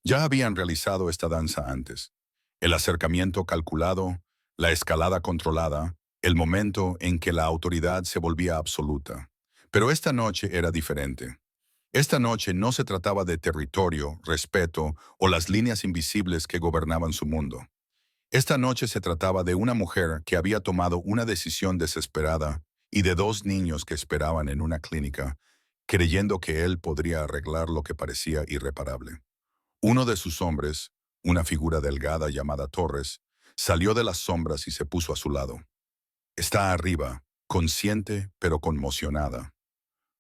Ya habían realizado esta danza antes. El acercamiento calculado, la escalada controlada, el momento en que la autoridad se volvía absoluta. Pero esta noche era diferente. Esta noche no se trataba de territorio, respeto o las líneas invisibles que gobernaban su mundo. Esta noche se trataba de una mujer que había tomado una decisión desesperada y de dos niños que esperaban en una clínica, creyendo que él podría arreglar lo que parecía irreparable. Uno de sus hombres, una figura delgada llamada Torres, salió de las sombras y se puso a su lado. Está arriba, consciente pero conmocionada.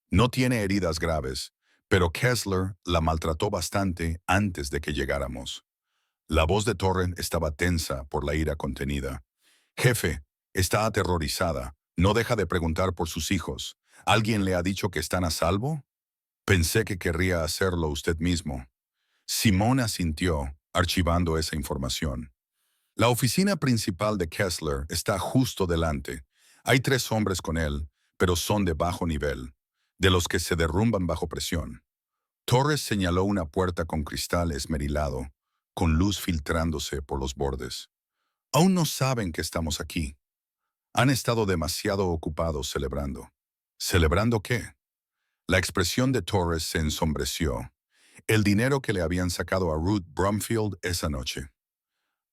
No tiene heridas graves, pero Kessler la maltrató bastante antes de que llegáramos. La voz de Torren estaba tensa por la ira contenida. Jefe, está aterrorizada. No deja de preguntar por sus hijos. ¿Alguien le ha dicho que están a salvo? Pensé que querría hacerlo usted mismo. Simón asintió, archivando esa información. La oficina principal de Kessler está justo delante. Hay 3 hombres con él, pero son de bajo nivel, de los que se derrumban bajo presión. Torres señaló una puerta con cristal esmerilado, con luz filtrándose por los bordes. Aún no saben que estamos aquí. Han estado demasiado ocupados celebrando. ¿Celebrando qué? La expresión de Torres se ensombreció. El dinero que le habían sacado a Ruth Brumfield esa noche.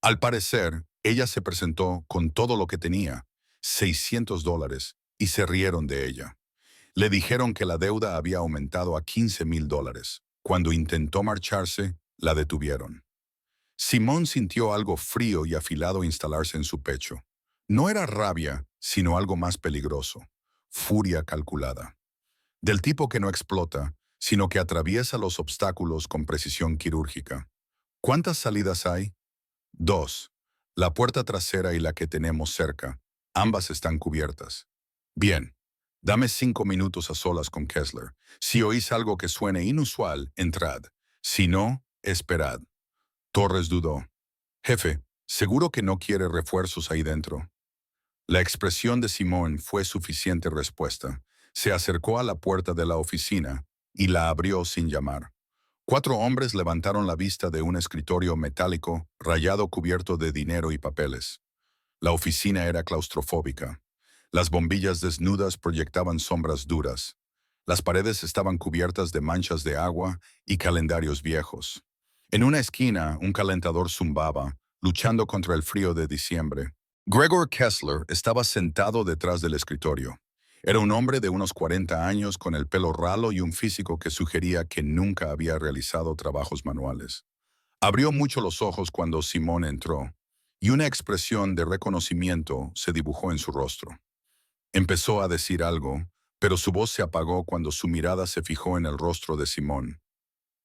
Al parecer, ella se presentó con todo lo que tenía, $600, y se rieron de ella. Le dijeron que la deuda había aumentado a $15,000. Cuando intentó marcharse, la detuvieron. Simón sintió algo frío y afilado instalarse en su pecho. No era rabia, sino algo más peligroso. Furia calculada. Del tipo que no explota, sino que atraviesa los obstáculos con precisión quirúrgica. ¿Cuántas salidas hay? 2. La puerta trasera y la que tenemos cerca. Ambas están cubiertas. Bien. Dame 5 minutos a solas con Kessler. Si oís algo que suene inusual, entrad. Si no, esperad. Torres dudó. Jefe, ¿seguro que no quiere refuerzos ahí dentro? La expresión de Simón fue suficiente respuesta. Se acercó a la puerta de la oficina y la abrió sin llamar. 4 hombres levantaron la vista de un escritorio metálico, rayado cubierto de dinero y papeles. La oficina era claustrofóbica. Las bombillas desnudas proyectaban sombras duras. Las paredes estaban cubiertas de manchas de agua y calendarios viejos. En una esquina, un calentador zumbaba, luchando contra el frío de diciembre. Gregor Kessler estaba sentado detrás del escritorio. Era un hombre de unos 40 años con el pelo ralo y un físico que sugería que nunca había realizado trabajos manuales. Abrió mucho los ojos cuando Simón entró, y una expresión de reconocimiento se dibujó en su rostro. Empezó a decir algo, pero su voz se apagó cuando su mirada se fijó en el rostro de Simón.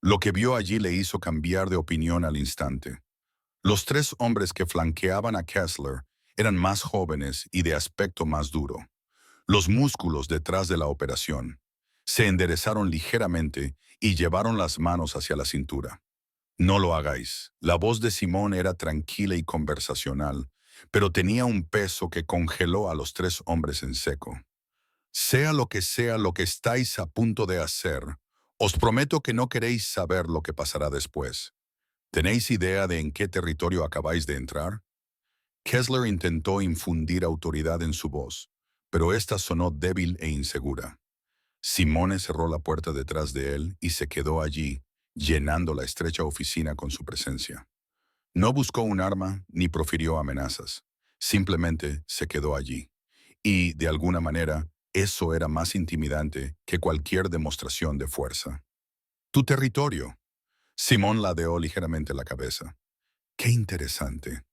Lo que vio allí le hizo cambiar de opinión al instante. Los 3 hombres que flanqueaban a Kessler eran más jóvenes y de aspecto más duro. Los músculos detrás de la operación se enderezaron ligeramente y llevaron las manos hacia la cintura. No lo hagáis. La voz de Simón era tranquila y conversacional, pero tenía un peso que congeló a los tres hombres en seco. Sea lo que estáis a punto de hacer, os prometo que no queréis saber lo que pasará después. ¿Tenéis idea de en qué territorio acabáis de entrar? Kessler intentó infundir autoridad en su voz, pero ésta sonó débil e insegura. Simone cerró la puerta detrás de él y se quedó allí, llenando la estrecha oficina con su presencia. No buscó un arma ni profirió amenazas. Simplemente se quedó allí. Y, de alguna manera, eso era más intimidante que cualquier demostración de fuerza. Tu territorio. Simón ladeó ligeramente la cabeza. Qué interesante.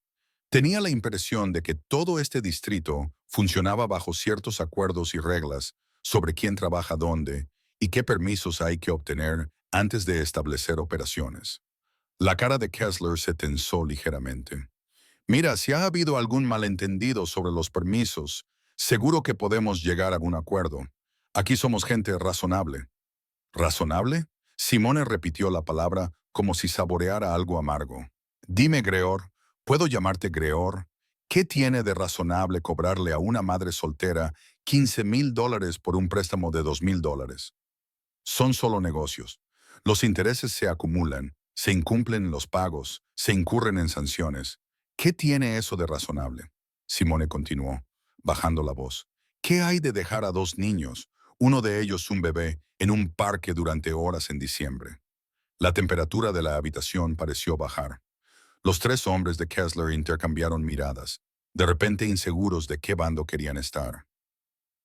Tenía la impresión de que todo este distrito funcionaba bajo ciertos acuerdos y reglas sobre quién trabaja dónde y qué permisos hay que obtener antes de establecer operaciones. La cara de Kessler se tensó ligeramente. Mira, si ha habido algún malentendido sobre los permisos, seguro que podemos llegar a un acuerdo. Aquí somos gente razonable. ¿Razonable? Simone repitió la palabra como si saboreara algo amargo. Dime, Greor, ¿puedo llamarte Greor? ¿Qué tiene de razonable cobrarle a una madre soltera $15,000 por un préstamo de $2,000? Son solo negocios. Los intereses se acumulan, se incumplen los pagos, se incurren en sanciones. ¿Qué tiene eso de razonable? Simone continuó, bajando la voz. ¿Qué hay de dejar a dos niños, uno de ellos un bebé, en un parque durante horas en diciembre? La temperatura de la habitación pareció bajar. Los tres hombres de Kessler intercambiaron miradas, de repente inseguros de qué bando querían estar.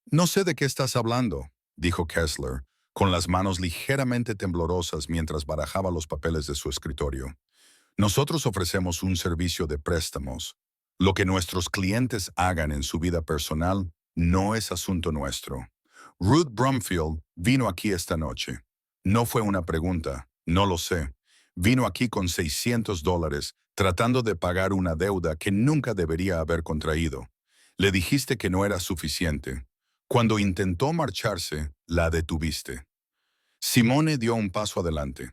No sé de qué estás hablando, dijo Kessler, con las manos ligeramente temblorosas mientras barajaba los papeles de su escritorio. Nosotros ofrecemos un servicio de préstamos. Lo que nuestros clientes hagan en su vida personal no es asunto nuestro. Ruth Brumfield vino aquí esta noche. No fue una pregunta, no lo sé. Vino aquí con $600 tratando de pagar una deuda que nunca debería haber contraído. Le dijiste que no era suficiente. Cuando intentó marcharse, la detuviste. Simone dio un paso adelante.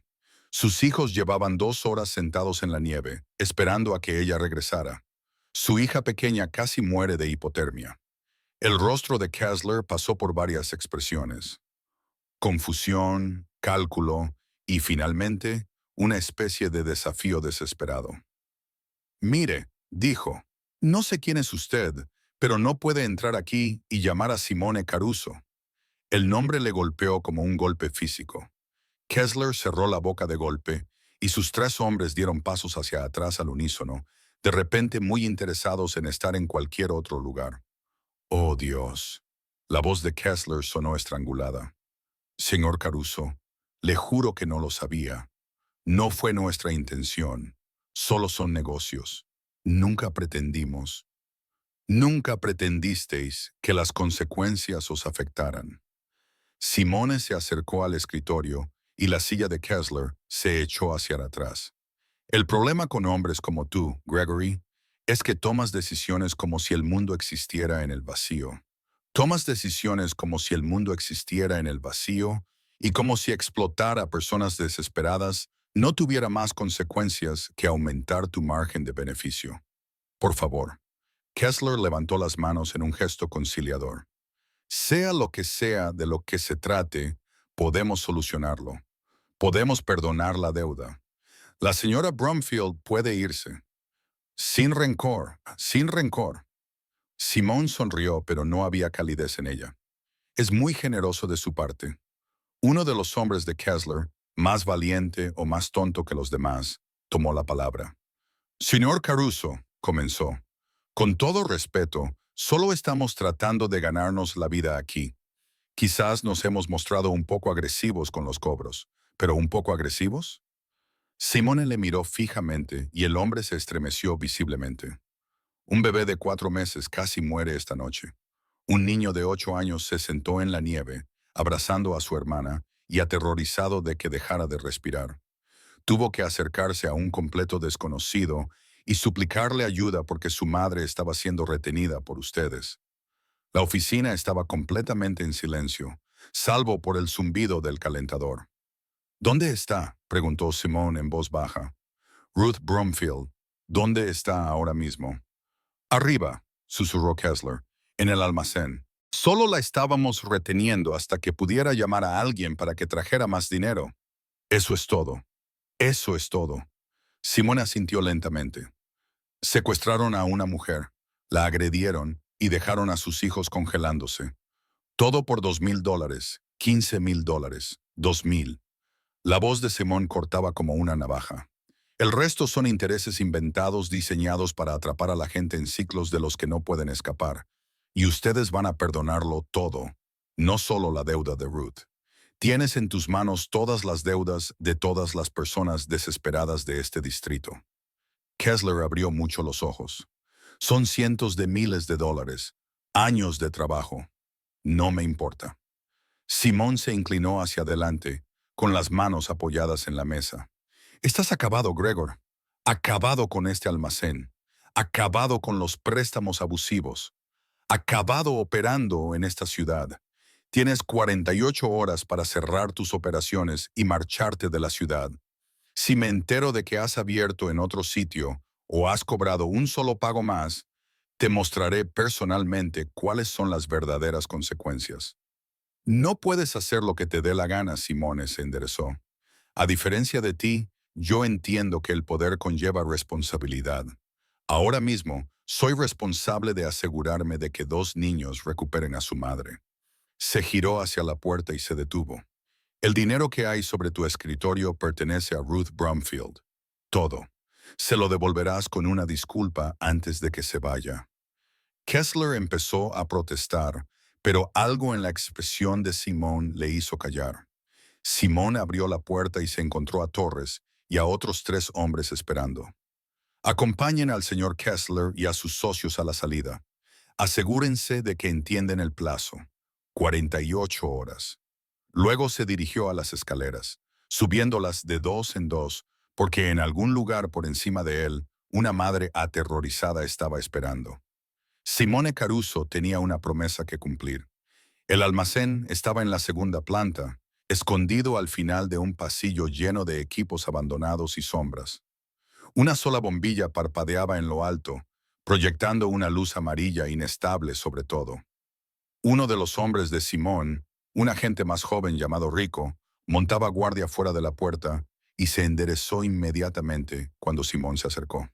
Sus hijos llevaban 2 horas sentados en la nieve, esperando a que ella regresara. Su hija pequeña casi muere de hipotermia. El rostro de Kessler pasó por varias expresiones. Confusión, cálculo y, finalmente, una especie de desafío desesperado. Mire, dijo, no sé quién es usted, pero no puede entrar aquí y llamar a Simone Caruso. El nombre le golpeó como un golpe físico. Kessler cerró la boca de golpe y sus tres hombres dieron pasos hacia atrás al unísono, de repente muy interesados en estar en cualquier otro lugar. Oh, Dios. La voz de Kessler sonó estrangulada. Señor Caruso, le juro que no lo sabía. No fue nuestra intención. Solo son negocios. Nunca pretendimos. Nunca pretendisteis que las consecuencias os afectaran. Simone se acercó al escritorio y la silla de Kessler se echó hacia atrás. El problema con hombres como tú, Gregory, es que tomas decisiones como si el mundo existiera en el vacío. Tomas decisiones como si el mundo existiera en el vacío y como si explotar a personas desesperadas no tuviera más consecuencias que aumentar tu margen de beneficio. Por favor. Kessler levantó las manos en un gesto conciliador. Sea lo que sea de lo que se trate, podemos solucionarlo. Podemos perdonar la deuda. La señora Brumfield puede irse. Sin rencor, sin rencor. Simón sonrió, pero no había calidez en ella. Es muy generoso de su parte. Uno de los hombres de Kessler, más valiente o más tonto que los demás, tomó la palabra. Señor Caruso, comenzó. Con todo respeto, solo estamos tratando de ganarnos la vida aquí. Quizás nos hemos mostrado un poco agresivos con los cobros, pero ¿un poco agresivos? Simone le miró fijamente y el hombre se estremeció visiblemente. Un bebé de 4 meses casi muere esta noche. Un niño de 8 años se sentó en la nieve, abrazando a su hermana y aterrorizado de que dejara de respirar. Tuvo que acercarse a un completo desconocido y suplicarle ayuda porque su madre estaba siendo retenida por ustedes. La oficina estaba completamente en silencio, salvo por el zumbido del calentador. ¿Dónde está?, preguntó Simone en voz baja. Ruth Brumfield, ¿dónde está ahora mismo? Arriba, susurró Kessler, en el almacén. Solo la estábamos reteniendo hasta que pudiera llamar a alguien para que trajera más dinero. Eso es todo. Eso es todo. Simone asintió lentamente. Secuestraron a una mujer, la agredieron y dejaron a sus hijos congelándose. Todo por $2,000, $15,000, 2,000. La voz de Simón cortaba como una navaja. El resto son intereses inventados diseñados para atrapar a la gente en ciclos de los que no pueden escapar. Y ustedes van a perdonarlo todo, no solo la deuda de Ruth. Tienes en tus manos todas las deudas de todas las personas desesperadas de este distrito. Kessler abrió mucho los ojos. Son cientos de miles de dólares, años de trabajo. No me importa. Simón se inclinó hacia adelante, con las manos apoyadas en la mesa. Estás acabado, Gregor. Acabado con este almacén. Acabado con los préstamos abusivos. Acabado operando en esta ciudad. Tienes 48 horas para cerrar tus operaciones y marcharte de la ciudad. Si me entero de que has abierto en otro sitio o has cobrado un solo pago más, te mostraré personalmente cuáles son las verdaderas consecuencias. No puedes hacer lo que te dé la gana, Simone se enderezó. A diferencia de ti, yo entiendo que el poder conlleva responsabilidad. Ahora mismo, soy responsable de asegurarme de que 2 niños recuperen a su madre. Se giró hacia la puerta y se detuvo. El dinero que hay sobre tu escritorio pertenece a Ruth Brumfield. Todo. Se lo devolverás con una disculpa antes de que se vaya. Kessler empezó a protestar, pero algo en la expresión de Simón le hizo callar. Simón abrió la puerta y se encontró a Torres y a otros 3 hombres esperando. Acompañen al señor Kessler y a sus socios a la salida. Asegúrense de que entienden el plazo. 48 horas. Luego se dirigió a las escaleras, subiéndolas de 2 en 2, porque en algún lugar por encima de él, una madre aterrorizada estaba esperando. Simone Caruso tenía una promesa que cumplir. El almacén estaba en la segunda planta, escondido al final de un pasillo lleno de equipos abandonados y sombras. Una sola bombilla parpadeaba en lo alto, proyectando una luz amarilla inestable sobre todo. Uno de los hombres de Simón, un agente más joven llamado Rico, montaba guardia fuera de la puerta y se enderezó inmediatamente cuando Simón se acercó.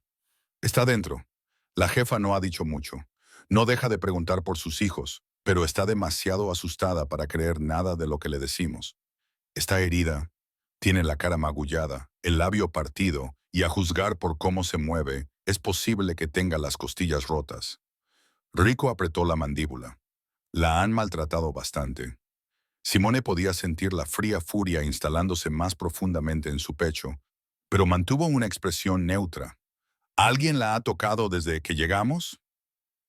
Está dentro. La jefa no ha dicho mucho. No deja de preguntar por sus hijos, pero está demasiado asustada para creer nada de lo que le decimos. Está herida, tiene la cara magullada, el labio partido, y a juzgar por cómo se mueve, es posible que tenga las costillas rotas. Rico apretó la mandíbula. La han maltratado bastante. Simone podía sentir la fría furia instalándose más profundamente en su pecho, pero mantuvo una expresión neutra. ¿Alguien la ha tocado desde que llegamos?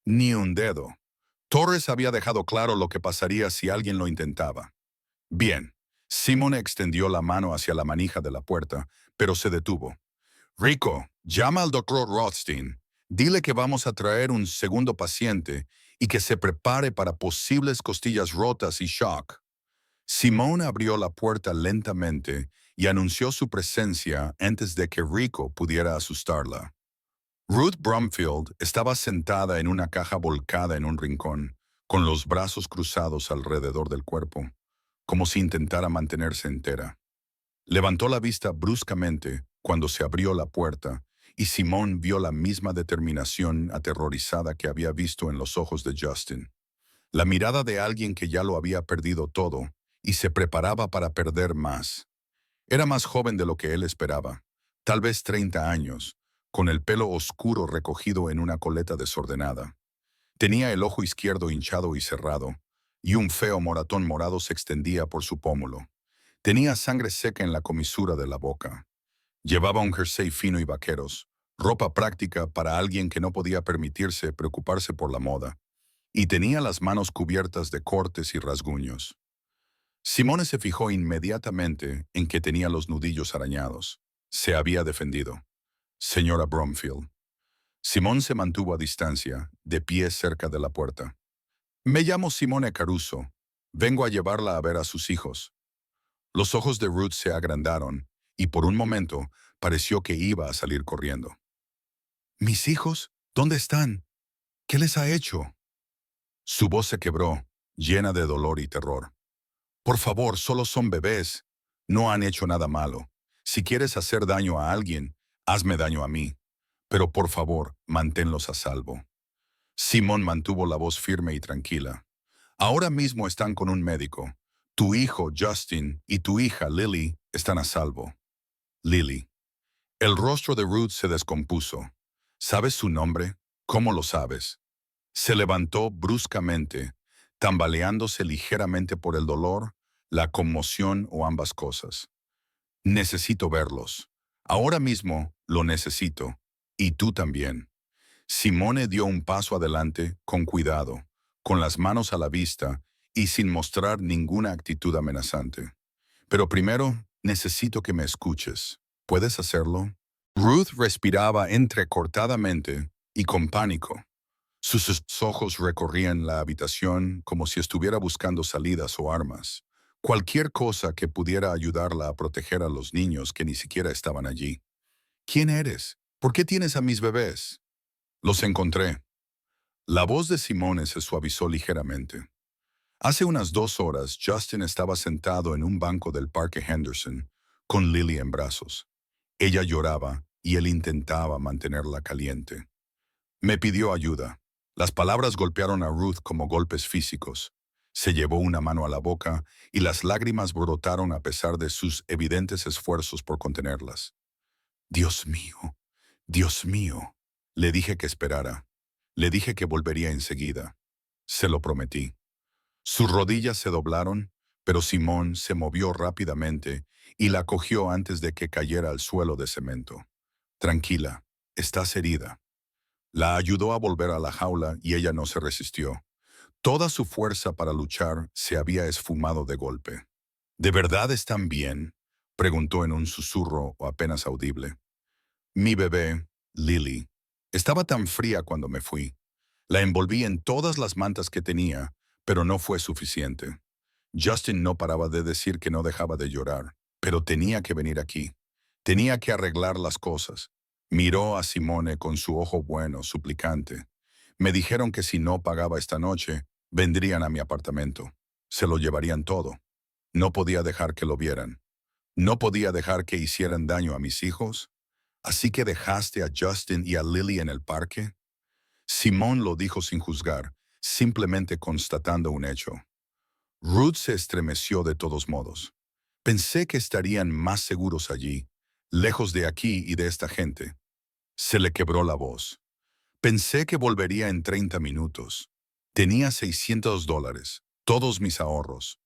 Ni un dedo. Torres había dejado claro lo que pasaría si alguien lo intentaba. Bien. Simone extendió la mano hacia la manija de la puerta, pero se detuvo. Rico, llama al doctor Rothstein. Dile que vamos a traer un segundo paciente y que se prepare para posibles costillas rotas y shock. Simone abrió la puerta lentamente y anunció su presencia antes de que Rico pudiera asustarla. Ruth Brumfield estaba sentada en una caja volcada en un rincón, con los brazos cruzados alrededor del cuerpo, como si intentara mantenerse entera. Levantó la vista bruscamente cuando se abrió la puerta y Simone vio la misma determinación aterrorizada que había visto en los ojos de Justin. La mirada de alguien que ya lo había perdido todo y se preparaba para perder más. Era más joven de lo que él esperaba, tal vez 30 años, con el pelo oscuro recogido en una coleta desordenada. Tenía el ojo izquierdo hinchado y cerrado, y un feo moratón morado se extendía por su pómulo. Tenía sangre seca en la comisura de la boca. Llevaba un jersey fino y vaqueros, ropa práctica para alguien que no podía permitirse preocuparse por la moda, y tenía las manos cubiertas de cortes y rasguños. Simone se fijó inmediatamente en que tenía los nudillos arañados. Se había defendido. Señora Brumfield. Simón se mantuvo a distancia, de pie cerca de la puerta. Me llamo Simone Caruso. Vengo a llevarla a ver a sus hijos. Los ojos de Ruth se agrandaron y por un momento pareció que iba a salir corriendo. ¿Mis hijos? ¿Dónde están? ¿Qué les ha hecho? Su voz se quebró, llena de dolor y terror. Por favor, solo son bebés. No han hecho nada malo. Si quieres hacer daño a alguien, hazme daño a mí. Pero por favor, manténlos a salvo. Simón mantuvo la voz firme y tranquila. Ahora mismo están con un médico. Tu hijo, Justin, y tu hija, Lily, están a salvo. Lily. El rostro de Ruth se descompuso. ¿Sabes su nombre? ¿Cómo lo sabes? Se levantó bruscamente, tambaleándose ligeramente por el dolor, la conmoción o ambas cosas. Necesito verlos. Ahora mismo lo necesito. Y tú también. Simone dio un paso adelante, con cuidado, con las manos a la vista y sin mostrar ninguna actitud amenazante. Pero primero, necesito que me escuches. ¿Puedes hacerlo? Ruth respiraba entrecortadamente y con pánico. Sus ojos recorrían la habitación como si estuviera buscando salidas o armas. Cualquier cosa que pudiera ayudarla a proteger a los niños que ni siquiera estaban allí. ¿Quién eres? ¿Por qué tienes a mis bebés? Los encontré. La voz de Simone se suavizó ligeramente. Hace unas 2 horas, Justin estaba sentado en un banco del Parque Henderson, con Lily en brazos. Ella lloraba y él intentaba mantenerla caliente. Me pidió ayuda. Las palabras golpearon a Ruth como golpes físicos. Se llevó una mano a la boca y las lágrimas brotaron a pesar de sus evidentes esfuerzos por contenerlas. Dios mío, Dios mío. Le dije que esperara. Le dije que volvería enseguida. Se lo prometí. Sus rodillas se doblaron, pero Simón se movió rápidamente y la cogió antes de que cayera al suelo de cemento. Tranquila, estás herida. La ayudó a volver a la jaula y ella no se resistió. Toda su fuerza para luchar se había esfumado de golpe. ¿De verdad están bien?, preguntó en un susurro o apenas audible. Mi bebé, Lily, estaba tan fría cuando me fui. La envolví en todas las mantas que tenía, pero no fue suficiente. Justin no paraba de decir que no dejaba de llorar, pero tenía que venir aquí. Tenía que arreglar las cosas. Miró a Simone con su ojo bueno, suplicante. Me dijeron que si no pagaba esta noche, vendrían a mi apartamento. Se lo llevarían todo. No podía dejar que lo vieran. No podía dejar que hicieran daño a mis hijos. Así que dejaste a Justin y a Lily en el parque. Simón lo dijo sin juzgar, simplemente constatando un hecho. Ruth se estremeció de todos modos. Pensé que estarían más seguros allí, lejos de aquí y de esta gente. Se le quebró la voz. Pensé que volvería en 30 minutos. Tenía $600, todos mis ahorros.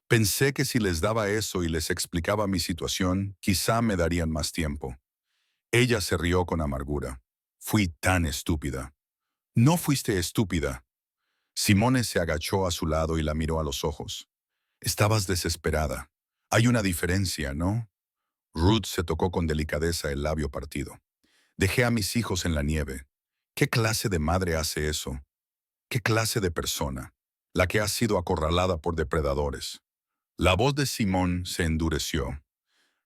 Pensé que si les daba eso y les explicaba mi situación, quizá me darían más tiempo. Ella se rió con amargura. Fui tan estúpida. No fuiste estúpida. Simone se agachó a su lado y la miró a los ojos. Estabas desesperada. Hay una diferencia, ¿no? Ruth se tocó con delicadeza el labio partido. Dejé a mis hijos en la nieve. ¿Qué clase de madre hace eso? ¿Qué clase de persona? La que ha sido acorralada por depredadores. La voz de Simón se endureció.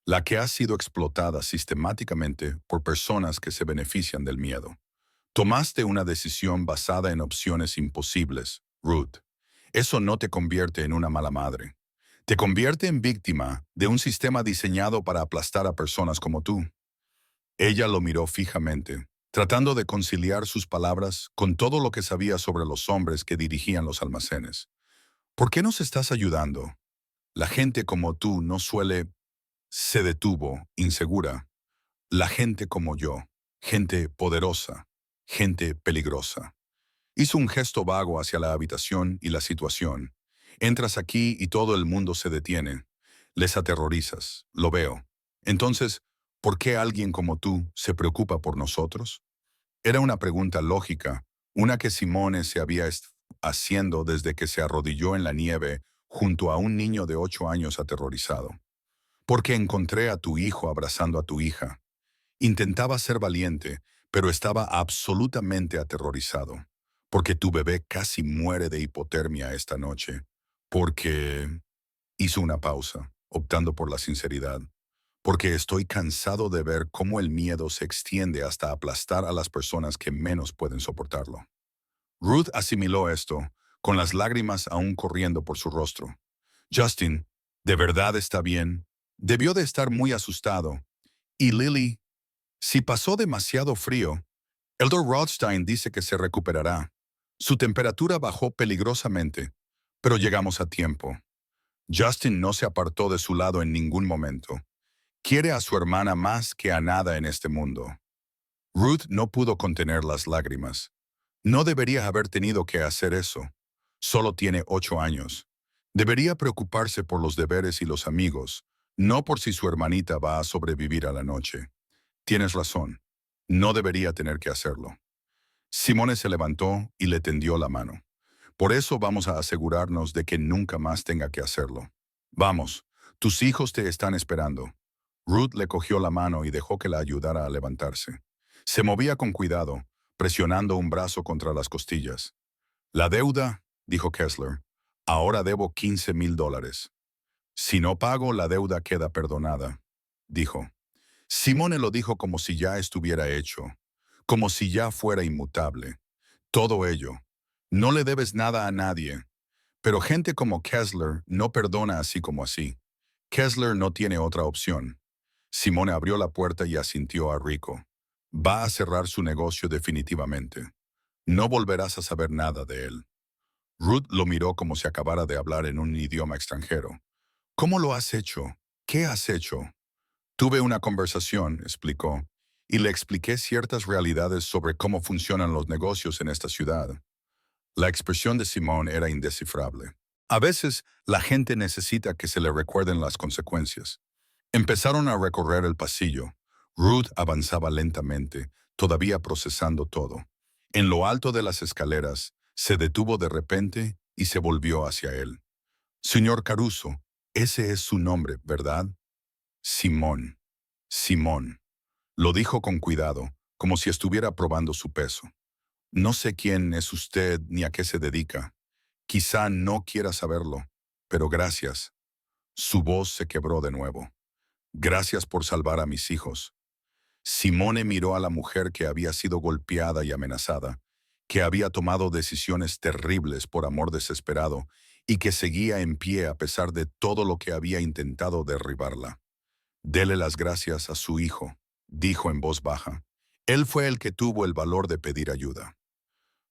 La que ha sido explotada sistemáticamente por personas que se benefician del miedo. Tomaste una decisión basada en opciones imposibles, Ruth. Eso no te convierte en una mala madre. Te convierte en víctima de un sistema diseñado para aplastar a personas como tú. Ella lo miró fijamente, tratando de conciliar sus palabras con todo lo que sabía sobre los hombres que dirigían los almacenes. ¿Por qué nos estás ayudando? La gente como tú no suele... Se detuvo, insegura. La gente como yo, gente poderosa, gente peligrosa. Hizo un gesto vago hacia la habitación y la situación. Entras aquí y todo el mundo se detiene. Les aterrorizas, lo veo. Entonces, ¿por qué alguien como tú se preocupa por nosotros? Era una pregunta lógica, una que Simone se había haciendo desde que se arrodilló en la nieve junto a un niño de 8 años aterrorizado. Porque encontré a tu hijo abrazando a tu hija. Intentaba ser valiente, pero estaba absolutamente aterrorizado. Porque tu bebé casi muere de hipotermia esta noche. Porque... Hizo una pausa, optando por la sinceridad. Porque estoy cansado de ver cómo el miedo se extiende hasta aplastar a las personas que menos pueden soportarlo. Ruth asimiló esto, con las lágrimas aún corriendo por su rostro. Justin, ¿de verdad está bien? Debió de estar muy asustado. Y Lily, si pasó demasiado frío, Elder Rothstein dice que se recuperará. Su temperatura bajó peligrosamente, pero llegamos a tiempo. Justin no se apartó de su lado en ningún momento. Quiere a su hermana más que a nada en este mundo. Ruth no pudo contener las lágrimas. No debería haber tenido que hacer eso. Solo tiene 8 años. Debería preocuparse por los deberes y los amigos, no por si su hermanita va a sobrevivir a la noche. Tienes razón. No debería tener que hacerlo. Simone se levantó y le tendió la mano. Por eso vamos a asegurarnos de que nunca más tenga que hacerlo. Vamos, tus hijos te están esperando. Ruth le cogió la mano y dejó que la ayudara a levantarse. Se movía con cuidado, presionando un brazo contra las costillas. La deuda, dijo Kessler, ahora debo $15,000. Si no pago, la deuda queda perdonada, dijo. Simone lo dijo como si ya estuviera hecho, como si ya fuera inmutable. Todo ello. No le debes nada a nadie. Pero gente como Kessler no perdona así como así. Kessler no tiene otra opción. Simone abrió la puerta y asintió a Rico. Va a cerrar su negocio definitivamente. No volverás a saber nada de él. Ruth lo miró como si acabara de hablar en un idioma extranjero. ¿Cómo lo has hecho? ¿Qué has hecho? Tuve una conversación, explicó, y le expliqué ciertas realidades sobre cómo funcionan los negocios en esta ciudad. La expresión de Simón era indescifrable. A veces, la gente necesita que se le recuerden las consecuencias. Empezaron a recorrer el pasillo. Ruth avanzaba lentamente, todavía procesando todo. En lo alto de las escaleras, se detuvo de repente y se volvió hacia él. Señor Caruso, ese es su nombre, ¿verdad? Simón. Simón. Lo dijo con cuidado, como si estuviera probando su peso. No sé quién es usted ni a qué se dedica. Quizá no quiera saberlo, pero gracias. Su voz se quebró de nuevo. Gracias por salvar a mis hijos. Simone miró a la mujer que había sido golpeada y amenazada, que había tomado decisiones terribles por amor desesperado y que seguía en pie a pesar de todo lo que había intentado derribarla. Dele las gracias a su hijo, dijo en voz baja. Él fue el que tuvo el valor de pedir ayuda.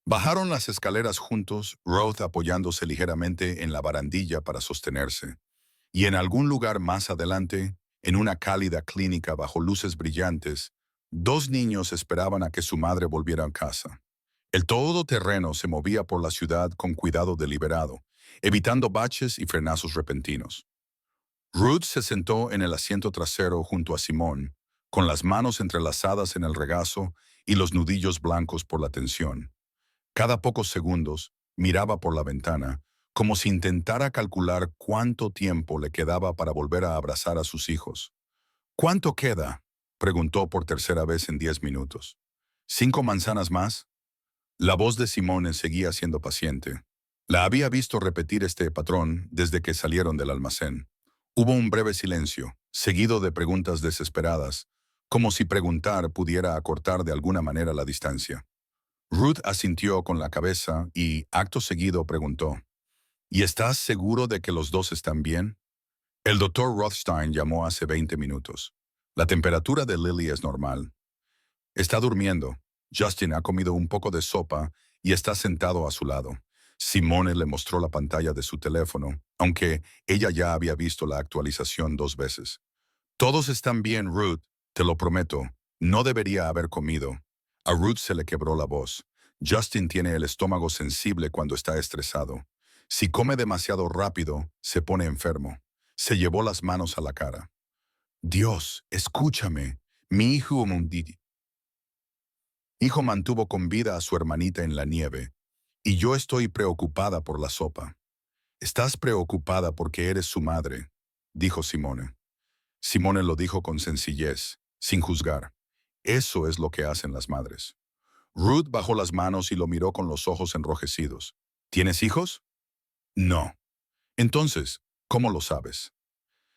Bajaron las escaleras juntos, Ruth apoyándose ligeramente en la barandilla para sostenerse. Y en algún lugar más adelante, en una cálida clínica bajo luces brillantes, 2 niños esperaban a que su madre volviera a casa. El todoterreno se movía por la ciudad con cuidado deliberado, evitando baches y frenazos repentinos. Ruth se sentó en el asiento trasero junto a Simón, con las manos entrelazadas en el regazo y los nudillos blancos por la tensión. Cada pocos segundos, miraba por la ventana, como si intentara calcular cuánto tiempo le quedaba para volver a abrazar a sus hijos. ¿Cuánto queda?, preguntó por tercera vez en 10 minutos. ¿5 manzanas más? La voz de Simone seguía siendo paciente. La había visto repetir este patrón desde que salieron del almacén. Hubo un breve silencio, seguido de preguntas desesperadas, como si preguntar pudiera acortar de alguna manera la distancia. Ruth asintió con la cabeza y, acto seguido, preguntó, ¿y estás seguro de que los dos están bien? El doctor Rothstein llamó hace 20 minutos. La temperatura de Lily es normal. Está durmiendo. Justin ha comido un poco de sopa y está sentado a su lado. Simone le mostró la pantalla de su teléfono, aunque ella ya había visto la actualización 2 veces. Todos están bien, Ruth, te lo prometo. No debería haber comido. A Ruth se le quebró la voz. Justin tiene el estómago sensible cuando está estresado. Si come demasiado rápido, se pone enfermo. Se llevó las manos a la cara. Dios, escúchame. Mi hijo mantuvo con vida a su hermanita en la nieve, y yo estoy preocupada por la sopa. Estás preocupada porque eres su madre, dijo Simone. Simone lo dijo con sencillez, sin juzgar. Eso es lo que hacen las madres. Ruth bajó las manos y lo miró con los ojos enrojecidos. ¿Tienes hijos? No. Entonces, ¿cómo lo sabes?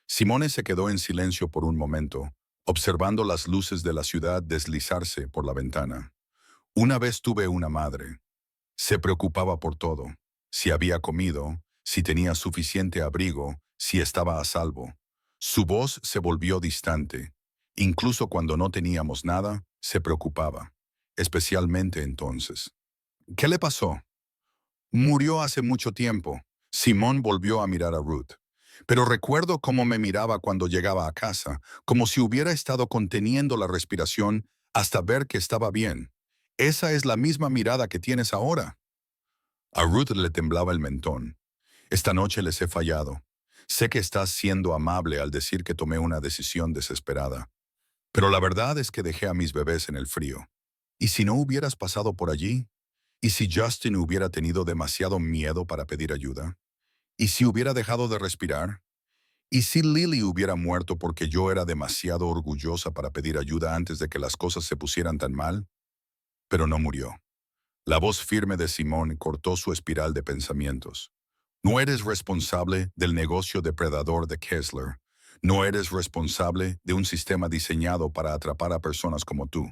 Simone se quedó en silencio por un momento, observando las luces de la ciudad deslizarse por la ventana. Una vez tuve una madre. Se preocupaba por todo: si había comido, si tenía suficiente abrigo, si estaba a salvo. Su voz se volvió distante. Incluso cuando no teníamos nada, se preocupaba. Especialmente entonces. ¿Qué le pasó? Murió hace mucho tiempo. Simón volvió a mirar a Ruth. Pero recuerdo cómo me miraba cuando llegaba a casa, como si hubiera estado conteniendo la respiración hasta ver que estaba bien. Esa es la misma mirada que tienes ahora. A Ruth le temblaba el mentón. Esta noche les he fallado. Sé que estás siendo amable al decir que tomé una decisión desesperada. Pero la verdad es que dejé a mis bebés en el frío. ¿Y si no hubieras pasado por allí? ¿Y si Justin hubiera tenido demasiado miedo para pedir ayuda? ¿Y si hubiera dejado de respirar? ¿Y si Lily hubiera muerto porque yo era demasiado orgullosa para pedir ayuda antes de que las cosas se pusieran tan mal? Pero no murió. La voz firme de Simón cortó su espiral de pensamientos. No eres responsable del negocio depredador de Kessler. No eres responsable de un sistema diseñado para atrapar a personas como tú.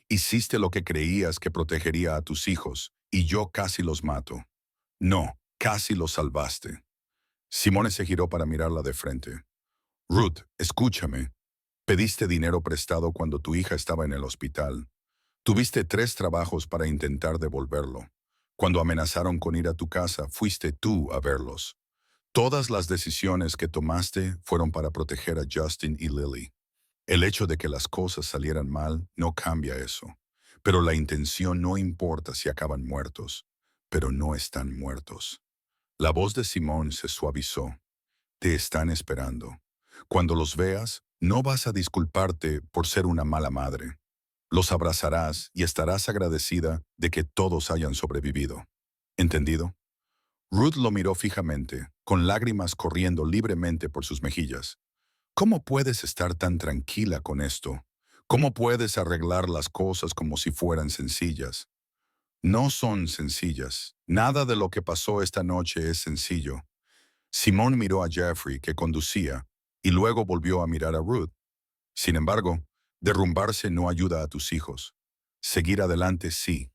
Hiciste lo que creías que protegería a tus hijos, y yo casi los mato. No, casi los salvaste. Simone se giró para mirarla de frente. Ruth, escúchame. Pediste dinero prestado cuando tu hija estaba en el hospital. Tuviste 3 trabajos para intentar devolverlo. Cuando amenazaron con ir a tu casa, fuiste tú a verlos. Todas las decisiones que tomaste fueron para proteger a Justin y Lily. El hecho de que las cosas salieran mal no cambia eso. Pero la intención no importa si acaban muertos. Pero no están muertos. La voz de Simón se suavizó. Te están esperando. Cuando los veas, no vas a disculparte por ser una mala madre. Los abrazarás y estarás agradecida de que todos hayan sobrevivido. ¿Entendido? Ruth lo miró fijamente, con lágrimas corriendo libremente por sus mejillas. ¿Cómo puedes estar tan tranquila con esto? ¿Cómo puedes arreglar las cosas como si fueran sencillas? No son sencillas. Nada de lo que pasó esta noche es sencillo. Simón miró a Jeffrey, que conducía, y luego volvió a mirar a Ruth. Sin embargo, derrumbarse no ayuda a tus hijos. Seguir adelante sí.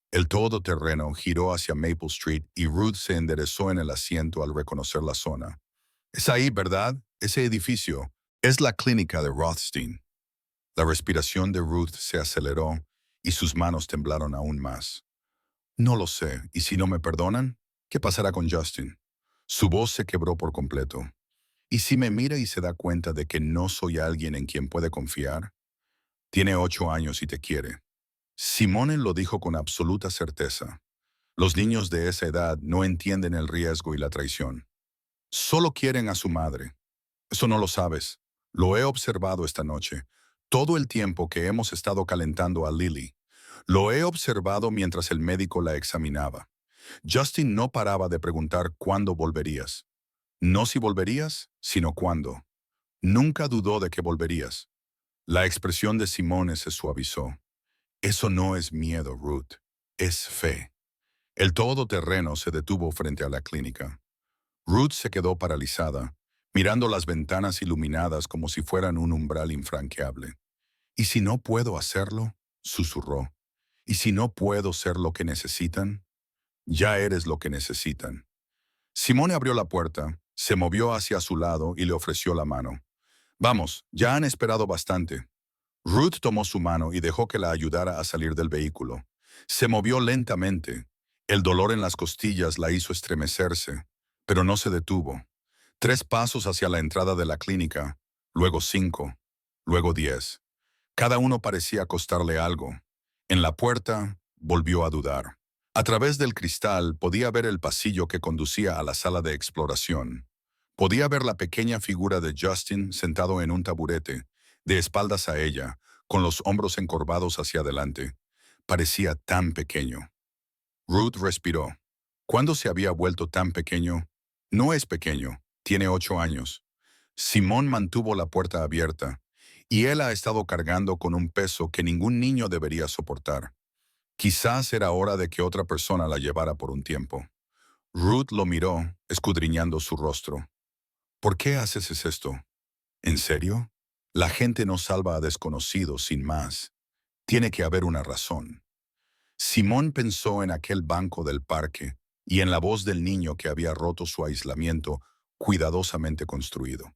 El todoterreno giró hacia Maple Street y Ruth se enderezó en el asiento al reconocer la zona. Es ahí, ¿verdad? Ese edificio. Es la clínica de Rothstein. La respiración de Ruth se aceleró y sus manos temblaron aún más. No lo sé. ¿Y si no me perdonan? ¿Qué pasará con Justin? Su voz se quebró por completo. ¿Y si me mira y se da cuenta de que no soy alguien en quien puede confiar? Tiene 8 años y te quiere. Simone lo dijo con absoluta certeza. Los niños de esa edad no entienden el riesgo y la traición. Solo quieren a su madre. Eso no lo sabes. Lo he observado esta noche, todo el tiempo que hemos estado calentando a Lily. Lo he observado mientras el médico la examinaba. Justin no paraba de preguntar cuándo volverías. No si volverías, sino cuándo. Nunca dudó de que volverías. La expresión de Simone se suavizó. Eso no es miedo, Ruth. Es fe. El todoterreno se detuvo frente a la clínica. Ruth se quedó paralizada, mirando las ventanas iluminadas como si fueran un umbral infranqueable. ¿Y si no puedo hacerlo? Susurró. ¿Y si no puedo ser lo que necesitan? Ya eres lo que necesitan. Simone abrió la puerta, se movió hacia su lado y le ofreció la mano. Vamos, ya han esperado bastante. Ruth tomó su mano y dejó que la ayudara a salir del vehículo. Se movió lentamente. El dolor en las costillas la hizo estremecerse, pero no se detuvo. 3 pasos hacia la entrada de la clínica, luego 5, luego 10. Cada uno parecía costarle algo. En la puerta, volvió a dudar. A través del cristal podía ver el pasillo que conducía a la sala de exploración. Podía ver la pequeña figura de Justin sentado en un taburete, de espaldas a ella, con los hombros encorvados hacia adelante. Parecía tan pequeño. Ruth respiró. ¿Cuándo se había vuelto tan pequeño? No es pequeño, tiene 8 años. Simón mantuvo la puerta abierta, y él ha estado cargando con un peso que ningún niño debería soportar. Quizás era hora de que otra persona la llevara por un tiempo. Ruth lo miró, escudriñando su rostro. ¿Por qué haces esto? ¿En serio? La gente no salva a desconocidos sin más. Tiene que haber una razón. Simón pensó en aquel banco del parque y en la voz del niño que había roto su aislamiento cuidadosamente construido.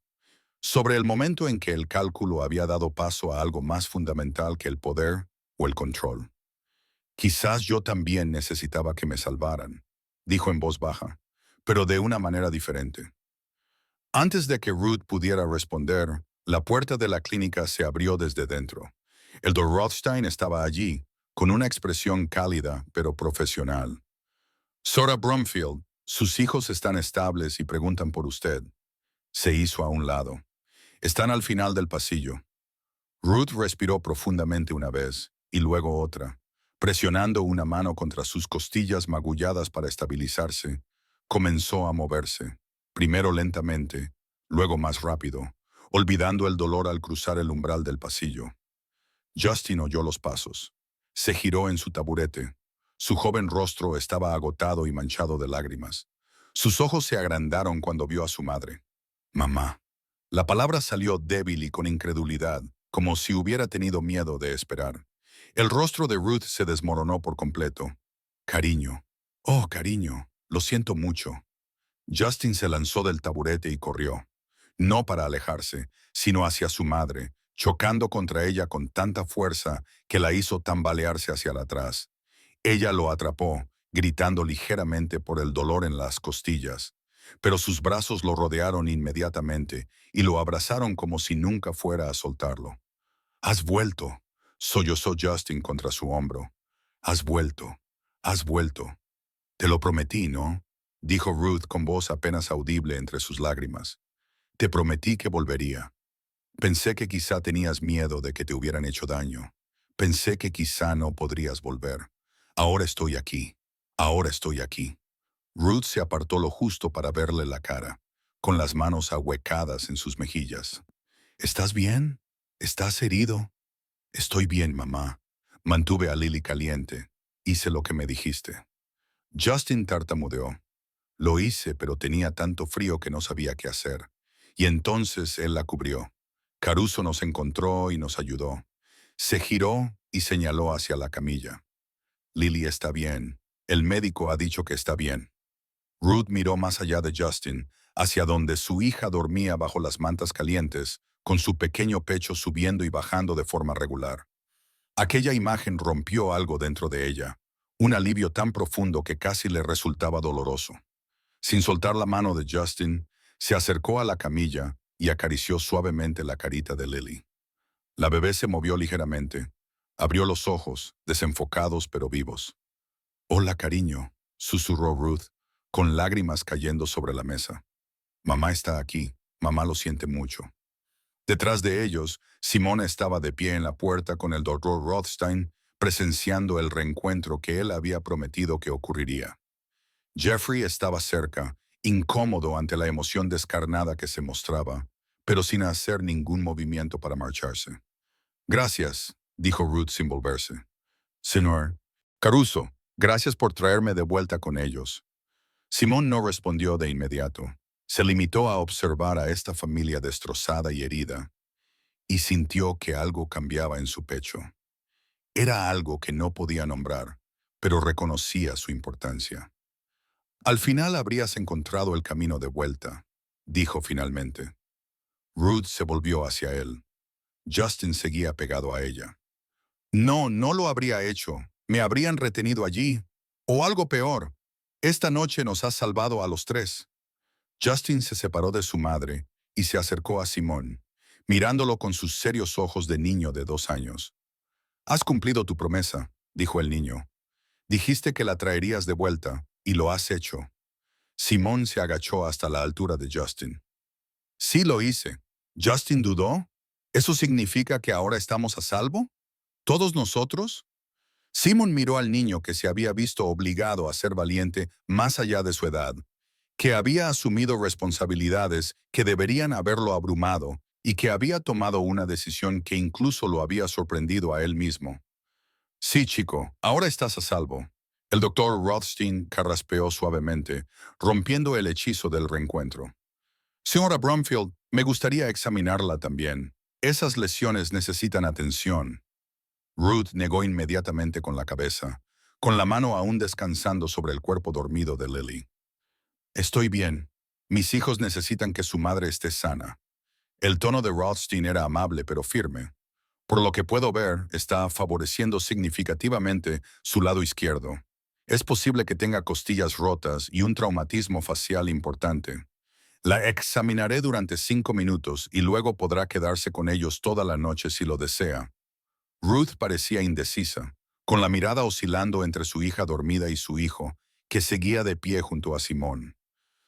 Sobre el momento en que el cálculo había dado paso a algo más fundamental que el poder o el control. Quizás yo también necesitaba que me salvaran, dijo en voz baja, pero de una manera diferente. Antes de que Ruth pudiera responder, la puerta de la clínica se abrió desde dentro. El Dr. Rothstein estaba allí, con una expresión cálida pero profesional. Sora Brumfield, sus hijos están estables y preguntan por usted. Se hizo a un lado. Están al final del pasillo. Ruth respiró profundamente una vez y luego otra, presionando una mano contra sus costillas magulladas para estabilizarse. Comenzó a moverse, primero lentamente, luego más rápido, olvidando el dolor al cruzar el umbral del pasillo. Justin oyó los pasos. Se giró en su taburete. Su joven rostro estaba agotado y manchado de lágrimas. Sus ojos se agrandaron cuando vio a su madre. Mamá. La palabra salió débil y con incredulidad, como si hubiera tenido miedo de esperar. El rostro de Ruth se desmoronó por completo. Cariño. Oh, cariño. Lo siento mucho. Justin se lanzó del taburete y corrió. No para alejarse, sino hacia su madre, chocando contra ella con tanta fuerza que la hizo tambalearse hacia atrás. Ella lo atrapó, gritando ligeramente por el dolor en las costillas, pero sus brazos lo rodearon inmediatamente y lo abrazaron como si nunca fuera a soltarlo. «Has vuelto», sollozó Justin contra su hombro. «Has vuelto, has vuelto. Te lo prometí, ¿no?», dijo Ruth con voz apenas audible entre sus lágrimas. «Te prometí que volvería. Pensé que quizá tenías miedo de que te hubieran hecho daño. Pensé que quizá no podrías volver. Ahora estoy aquí. Ahora estoy aquí». Ruth se apartó lo justo para verle la cara, con las manos ahuecadas en sus mejillas. «¿Estás bien? ¿Estás herido?» «Estoy bien, mamá». Mantuve a Lily caliente. «Hice lo que me dijiste». Justin tartamudeó. «Lo hice, pero tenía tanto frío que no sabía qué hacer». Y entonces él la cubrió. Caruso nos encontró y nos ayudó. Se giró y señaló hacia la camilla. «Lily está bien. El médico ha dicho que está bien». Ruth miró más allá de Justin, hacia donde su hija dormía bajo las mantas calientes, con su pequeño pecho subiendo y bajando de forma regular. Aquella imagen rompió algo dentro de ella, un alivio tan profundo que casi le resultaba doloroso. Sin soltar la mano de Justin, se acercó a la camilla y acarició suavemente la carita de Lily. La bebé se movió ligeramente. Abrió los ojos, desenfocados pero vivos. «Hola, cariño», susurró Ruth, con lágrimas cayendo sobre la mesa. «Mamá está aquí. Mamá lo siente mucho». Detrás de ellos, Simone estaba de pie en la puerta con el Dr. Rothstein, presenciando el reencuentro que él había prometido que ocurriría. Jeffrey estaba cerca, incómodo ante la emoción descarnada que se mostraba, pero sin hacer ningún movimiento para marcharse. «Gracias», dijo Ruth sin volverse. «Señor Caruso, gracias por traerme de vuelta con ellos». Simón no respondió de inmediato. Se limitó a observar a esta familia destrozada y herida, y sintió que algo cambiaba en su pecho. Era algo que no podía nombrar, pero reconocía su importancia. «Al final habrías encontrado el camino de vuelta», dijo finalmente. Ruth se volvió hacia él. Justin seguía pegado a ella. «No, no lo habría hecho. Me habrían retenido allí. O algo peor. Esta noche nos has salvado a los tres». Justin se separó de su madre y se acercó a Simón, mirándolo con sus serios ojos de niño de 2 años. «Has cumplido tu promesa», dijo el niño. «Dijiste que la traerías de vuelta, y lo has hecho». Simón se agachó hasta la altura de Justin. «Sí lo hice». ¿Justin dudó? ¿Eso significa que ahora estamos a salvo? ¿Todos nosotros? Simón miró al niño que se había visto obligado a ser valiente más allá de su edad, que había asumido responsabilidades que deberían haberlo abrumado y que había tomado una decisión que incluso lo había sorprendido a él mismo. «Sí, chico, ahora estás a salvo». El doctor Rothstein carraspeó suavemente, rompiendo el hechizo del reencuentro. «Señora Brumfield, me gustaría examinarla también. Esas lesiones necesitan atención». Ruth negó inmediatamente con la cabeza, con la mano aún descansando sobre el cuerpo dormido de Lily. Estoy bien. Mis hijos necesitan que su madre esté sana. El tono de Rothstein era amable pero firme. Por lo que puedo ver, está favoreciendo significativamente su lado izquierdo. Es posible que tenga costillas rotas y un traumatismo facial importante. La examinaré durante 5 minutos y luego podrá quedarse con ellos toda la noche si lo desea. Ruth parecía indecisa, con la mirada oscilando entre su hija dormida y su hijo, que seguía de pie junto a Simón.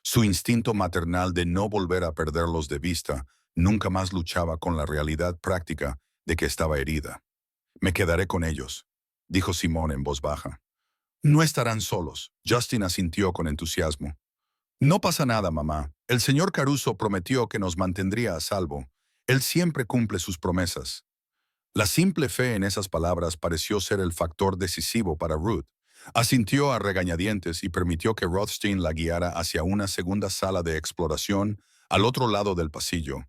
Su instinto maternal de no volver a perderlos de vista nunca más luchaba con la realidad práctica de que estaba herida. Me quedaré con ellos, dijo Simón en voz baja. No estarán solos, Justin asintió con entusiasmo. No pasa nada, mamá. El señor Caruso prometió que nos mantendría a salvo. Él siempre cumple sus promesas. La simple fe en esas palabras pareció ser el factor decisivo para Ruth. Asintió a regañadientes y permitió que Rothstein la guiara hacia una segunda sala de exploración al otro lado del pasillo.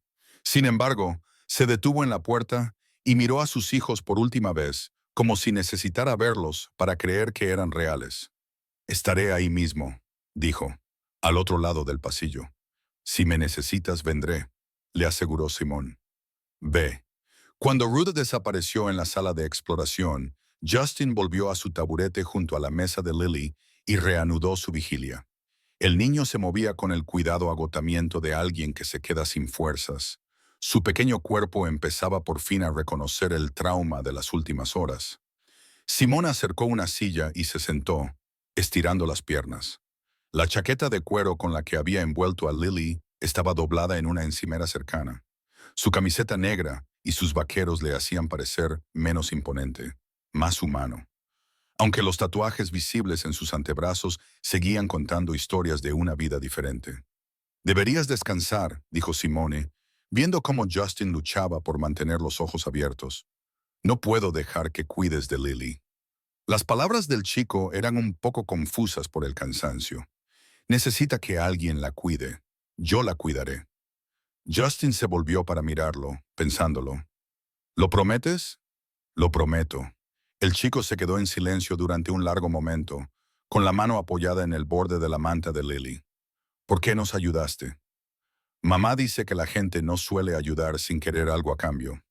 Sin embargo, se detuvo en la puerta y miró a sus hijos por última vez, como si necesitara verlos para creer que eran reales. Estaré ahí mismo, dijo, al otro lado del pasillo. Si me necesitas, vendré, le aseguró Simón. Ve. Cuando Ruth desapareció en la sala de exploración, Justin volvió a su taburete junto a la mesa de Lily y reanudó su vigilia. El niño se movía con el cuidado agotamiento de alguien que se queda sin fuerzas. Su pequeño cuerpo empezaba por fin a reconocer el trauma de las últimas horas. Simón acercó una silla y se sentó, estirando las piernas. La chaqueta de cuero con la que había envuelto a Lily estaba doblada en una encimera cercana. Su camiseta negra y sus vaqueros le hacían parecer menos imponente, más humano. Aunque los tatuajes visibles en sus antebrazos seguían contando historias de una vida diferente. Deberías descansar, dijo Simone, viendo cómo Justin luchaba por mantener los ojos abiertos. No puedo dejar que cuides de Lily. Las palabras del chico eran un poco confusas por el cansancio. Necesita que alguien la cuide. Yo la cuidaré. Justin se volvió para mirarlo, pensándolo. ¿Lo prometes? Lo prometo. El chico se quedó en silencio durante un largo momento, con la mano apoyada en el borde de la manta de Lily. ¿Por qué nos ayudaste? Mamá dice que la gente no suele ayudar sin querer algo a cambio.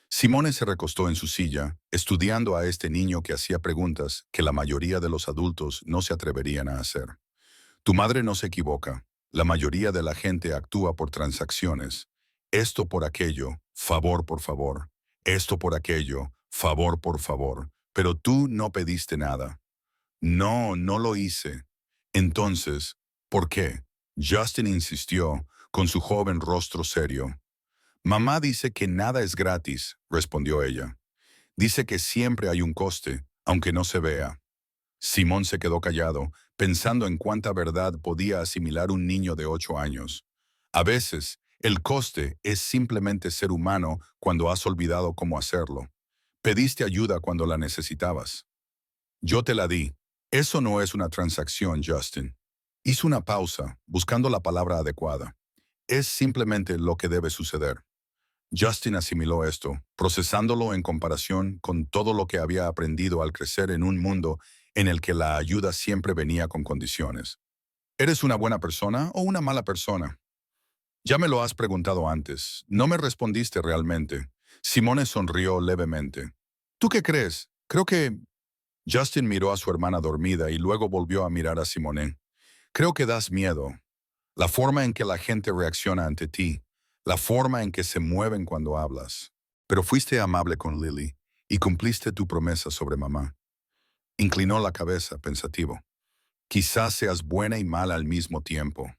Simone se recostó en su silla, estudiando a este niño que hacía preguntas que la mayoría de los adultos no se atreverían a hacer. Tu madre no se equivoca. La mayoría de la gente actúa por transacciones. Esto por aquello, favor por favor. Esto por aquello, favor por favor. Pero tú no pediste nada. No, no lo hice. Entonces, ¿por qué? Justin insistió, con su joven rostro serio. Mamá dice que nada es gratis, respondió ella. Dice que siempre hay un coste, aunque no se vea. Simón se quedó callado, pensando en cuánta verdad podía asimilar un niño de 8 años. A veces, el coste es simplemente ser humano cuando has olvidado cómo hacerlo. Pediste ayuda cuando la necesitabas. Yo te la di. Eso no es una transacción, Justin. Hizo una pausa, buscando la palabra adecuada. Es simplemente lo que debe suceder. Justin asimiló esto, procesándolo en comparación con todo lo que había aprendido al crecer en un mundo en el que la ayuda siempre venía con condiciones. ¿Eres una buena persona o una mala persona? Ya me lo has preguntado antes. No me respondiste realmente. Simone sonrió levemente. ¿Tú qué crees? Creo que... Justin miró a su hermana dormida y luego volvió a mirar a Simone. Creo que das miedo. La forma en que la gente reacciona ante ti. La forma en que se mueven cuando hablas. Pero fuiste amable con Lily y cumpliste tu promesa sobre mamá. Inclinó la cabeza, pensativo. Quizás seas buena y mala al mismo tiempo.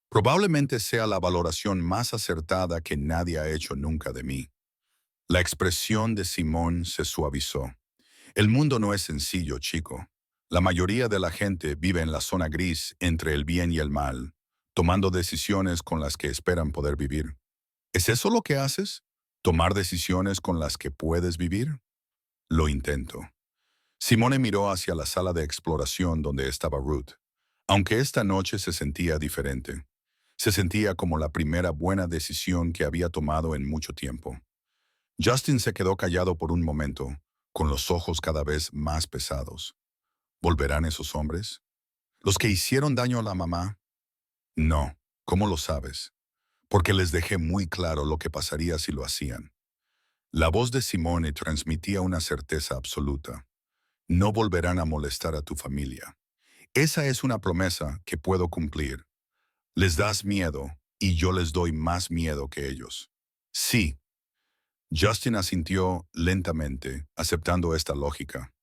Probablemente sea la valoración más acertada que nadie ha hecho nunca de mí. La expresión de Simón se suavizó. El mundo no es sencillo, chico. La mayoría de la gente vive en la zona gris entre el bien y el mal, tomando decisiones con las que esperan poder vivir. ¿Es eso lo que haces? ¿Tomar decisiones con las que puedes vivir? Lo intento. Simone miró hacia la sala de exploración donde estaba Ruth. Aunque esta noche se sentía diferente. Se sentía como la primera buena decisión que había tomado en mucho tiempo. Justin se quedó callado por un momento, con los ojos cada vez más pesados. ¿Volverán esos hombres? ¿Los que hicieron daño a la mamá? No. ¿Cómo lo sabes? Porque les dejé muy claro lo que pasaría si lo hacían. La voz de Simone transmitía una certeza absoluta. No volverán a molestar a tu familia. Esa es una promesa que puedo cumplir. Les das miedo y yo les doy más miedo que ellos. Sí. Justin asintió lentamente, aceptando esta lógica.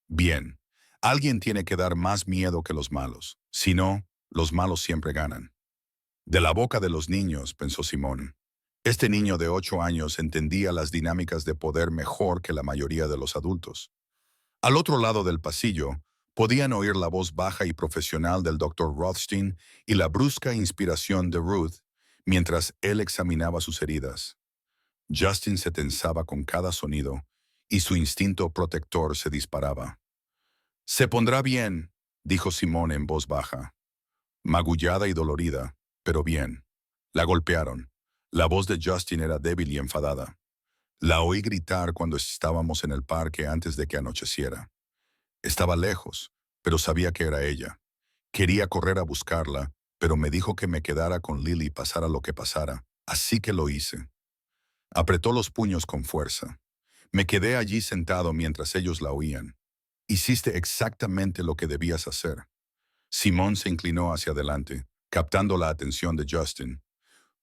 Bien, alguien tiene que dar más miedo que los malos. Si no, los malos siempre ganan. De la boca de los niños, pensó Simón. Este niño de 8 años entendía las dinámicas de poder mejor que la mayoría de los adultos. Al otro lado del pasillo, podían oír la voz baja y profesional del Dr. Rothstein y la brusca inspiración de Ruth mientras él examinaba sus heridas. Justin se tensaba con cada sonido y su instinto protector se disparaba. «Se pondrá bien», dijo Simón en voz baja. Magullada y dolorida, pero bien. La golpearon. La voz de Justin era débil y enfadada. La oí gritar cuando estábamos en el parque antes de que anocheciera. Estaba lejos, pero sabía que era ella. Quería correr a buscarla, pero me dijo que me quedara con Lily pasara lo que pasara, así que lo hice. Apretó los puños con fuerza. Me quedé allí sentado mientras ellos la oían. Hiciste exactamente lo que debías hacer. Simón se inclinó hacia adelante, captando la atención de Justin.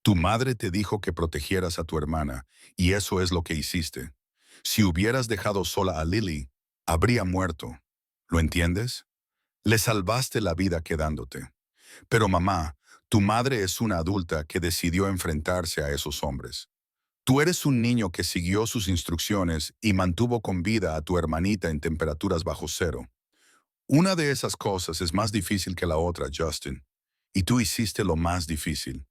Tu madre te dijo que protegieras a tu hermana, y eso es lo que hiciste. Si hubieras dejado sola a Lily, habría muerto. ¿Lo entiendes? Le salvaste la vida quedándote. Pero mamá, tu madre es una adulta que decidió enfrentarse a esos hombres. Tú eres un niño que siguió sus instrucciones y mantuvo con vida a tu hermanita en temperaturas bajo cero. Una de esas cosas es más difícil que la otra, Justin. Y tú hiciste lo más difícil.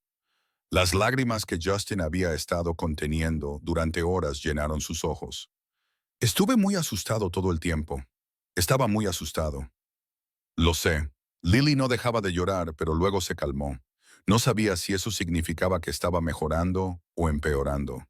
Las lágrimas que Justin había estado conteniendo durante horas llenaron sus ojos. Estuve muy asustado todo el tiempo. Estaba muy asustado. Lo sé. Lily no dejaba de llorar, pero luego se calmó. No sabía si eso significaba que estaba mejorando o empeorando.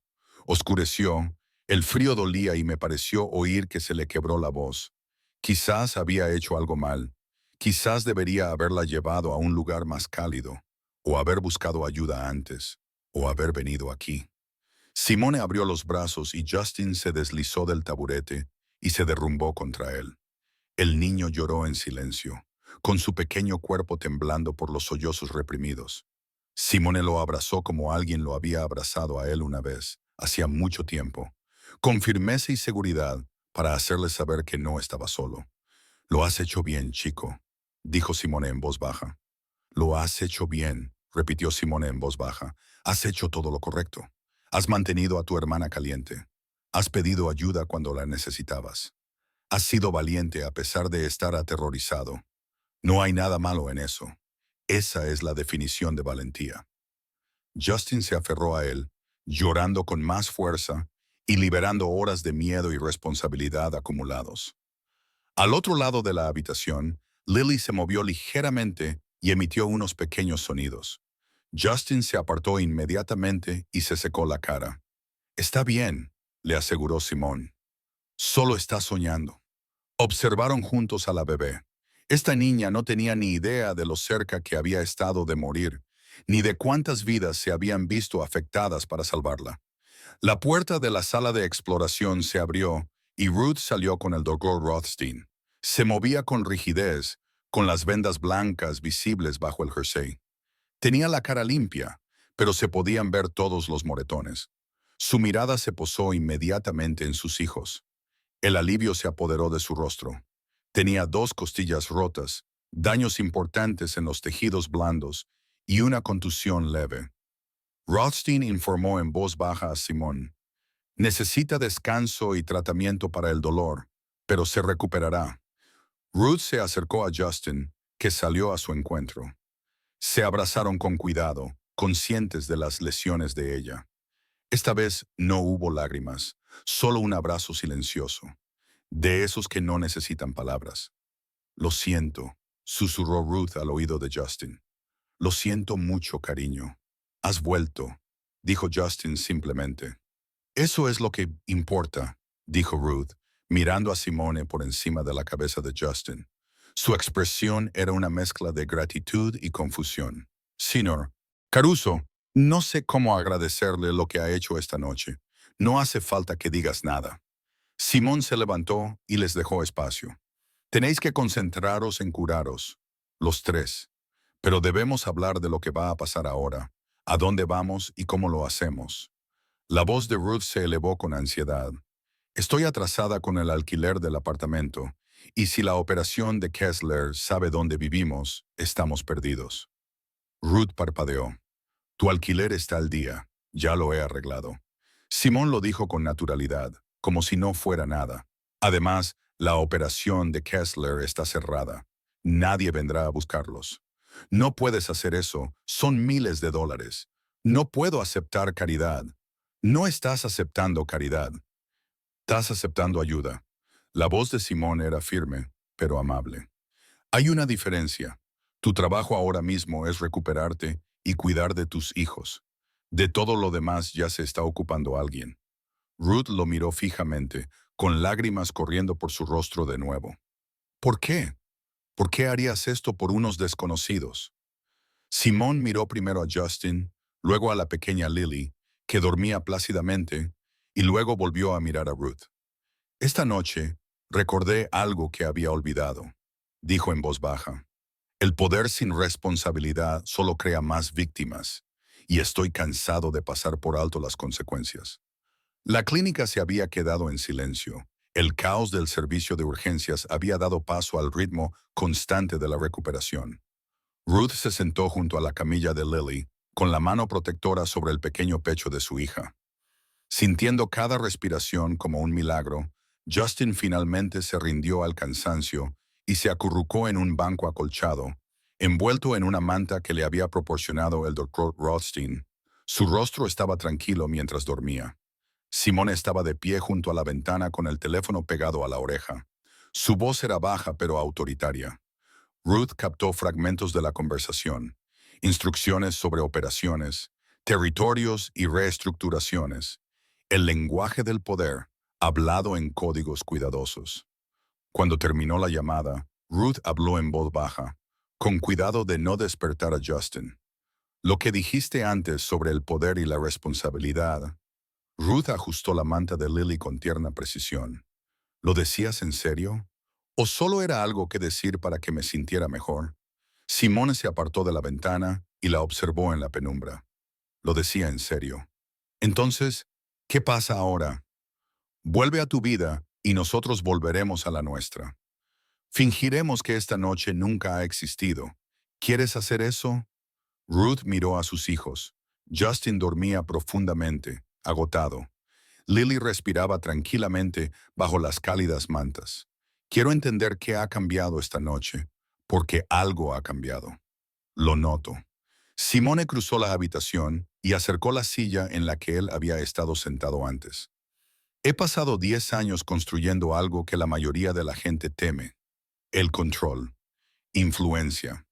Oscureció, el frío dolía y me pareció oír que se le quebró la voz. Quizás había hecho algo mal. Quizás debería haberla llevado a un lugar más cálido, o haber buscado ayuda antes, o haber venido aquí. Simone abrió los brazos y Justin se deslizó del taburete y se derrumbó contra él. El niño lloró en silencio, con su pequeño cuerpo temblando por los sollozos reprimidos. Simone lo abrazó como alguien lo había abrazado a él una vez, hacía mucho tiempo, con firmeza y seguridad para hacerle saber que no estaba solo. «Lo has hecho bien, chico», dijo Simone en voz baja. «Lo has hecho bien», repitió Simone en voz baja. «Has hecho todo lo correcto. Has mantenido a tu hermana caliente. Has pedido ayuda cuando la necesitabas. Has sido valiente a pesar de estar aterrorizado. No hay nada malo en eso. Esa es la definición de valentía». Justin se aferró a él, llorando con más fuerza y liberando horas de miedo y responsabilidad acumulados. Al otro lado de la habitación, Lily se movió ligeramente y emitió unos pequeños sonidos. Justin se apartó inmediatamente y se secó la cara. «Está bien», le aseguró Simón. «Solo está soñando». Observaron juntos a la bebé. Esta niña no tenía ni idea de lo cerca que había estado de morir, ni de cuántas vidas se habían visto afectadas para salvarla. La puerta de la sala de exploración se abrió y Ruth salió con el Dr. Rothstein. Se movía con rigidez, con las vendas blancas visibles bajo el jersey. Tenía la cara limpia, pero se podían ver todos los moretones. Su mirada se posó inmediatamente en sus hijos. El alivio se apoderó de su rostro. Tenía 2 costillas rotas, daños importantes en los tejidos blandos y una contusión leve. Rothstein informó en voz baja a Simón. «Necesita descanso y tratamiento para el dolor, pero se recuperará». Ruth se acercó a Justin, que salió a su encuentro. Se abrazaron con cuidado, conscientes de las lesiones de ella. Esta vez no hubo lágrimas, solo un abrazo silencioso, de esos que no necesitan palabras. «Lo siento», susurró Ruth al oído de Justin. «Lo siento mucho, cariño. Has vuelto», dijo Justin simplemente. «Eso es lo que importa», dijo Ruth, mirando a Simone por encima de la cabeza de Justin. Su expresión era una mezcla de gratitud y confusión. Señor Caruso, no sé cómo agradecerle lo que ha hecho esta noche. No hace falta que digas nada. Simón se levantó y les dejó espacio. Tenéis que concentraros en curaros, los tres. Pero debemos hablar de lo que va a pasar ahora, a dónde vamos y cómo lo hacemos. La voz de Ruth se elevó con ansiedad. Estoy atrasada con el alquiler del apartamento, y si la operación de Kessler sabe dónde vivimos, estamos perdidos. Ruth parpadeó. Tu alquiler está al día. Ya lo he arreglado. Simón lo dijo con naturalidad, como si no fuera nada. Además, la operación de Kessler está cerrada. Nadie vendrá a buscarlos. No puedes hacer eso. Son miles de dólares. No puedo aceptar caridad. No estás aceptando caridad. Estás aceptando ayuda. La voz de Simón era firme, pero amable. Hay una diferencia. Tu trabajo ahora mismo es recuperarte y cuidar de tus hijos. De todo lo demás ya se está ocupando alguien. Ruth lo miró fijamente, con lágrimas corriendo por su rostro de nuevo. ¿Por qué? ¿Por qué harías esto por unos desconocidos? Simón miró primero a Justin, luego a la pequeña Lily, que dormía plácidamente, y luego volvió a mirar a Ruth. Esta noche recordé algo que había olvidado, dijo en voz baja. El poder sin responsabilidad solo crea más víctimas, y estoy cansado de pasar por alto las consecuencias. La clínica se había quedado en silencio. El caos del servicio de urgencias había dado paso al ritmo constante de la recuperación. Ruth se sentó junto a la camilla de Lily, con la mano protectora sobre el pequeño pecho de su hija. Sintiendo cada respiración como un milagro, Justin finalmente se rindió al cansancio y se acurrucó en un banco acolchado, envuelto en una manta que le había proporcionado el doctor Rothstein. Su rostro estaba tranquilo mientras dormía. Simón estaba de pie junto a la ventana con el teléfono pegado a la oreja. Su voz era baja pero autoritaria. Ruth captó fragmentos de la conversación, instrucciones sobre operaciones, territorios y reestructuraciones. El lenguaje del poder, hablado en códigos cuidadosos. Cuando terminó la llamada, Ruth habló en voz baja, con cuidado de no despertar a Justin. Lo que dijiste antes sobre el poder y la responsabilidad. Ruth ajustó la manta de Lily con tierna precisión. ¿Lo decías en serio? ¿O solo era algo que decir para que me sintiera mejor? Simone se apartó de la ventana y la observó en la penumbra. Lo decía en serio. Entonces, ¿qué pasa ahora? Vuelve a tu vida y nosotros volveremos a la nuestra. Fingiremos que esta noche nunca ha existido. ¿Quieres hacer eso? Ruth miró a sus hijos. Justin dormía profundamente, agotado. Lily respiraba tranquilamente bajo las cálidas mantas. Quiero entender qué ha cambiado esta noche, porque algo ha cambiado. Lo noto. Simone cruzó la habitación y acercó la silla en la que él había estado sentado antes. He pasado 10 años construyendo algo que la mayoría de la gente teme. El control. Influencia.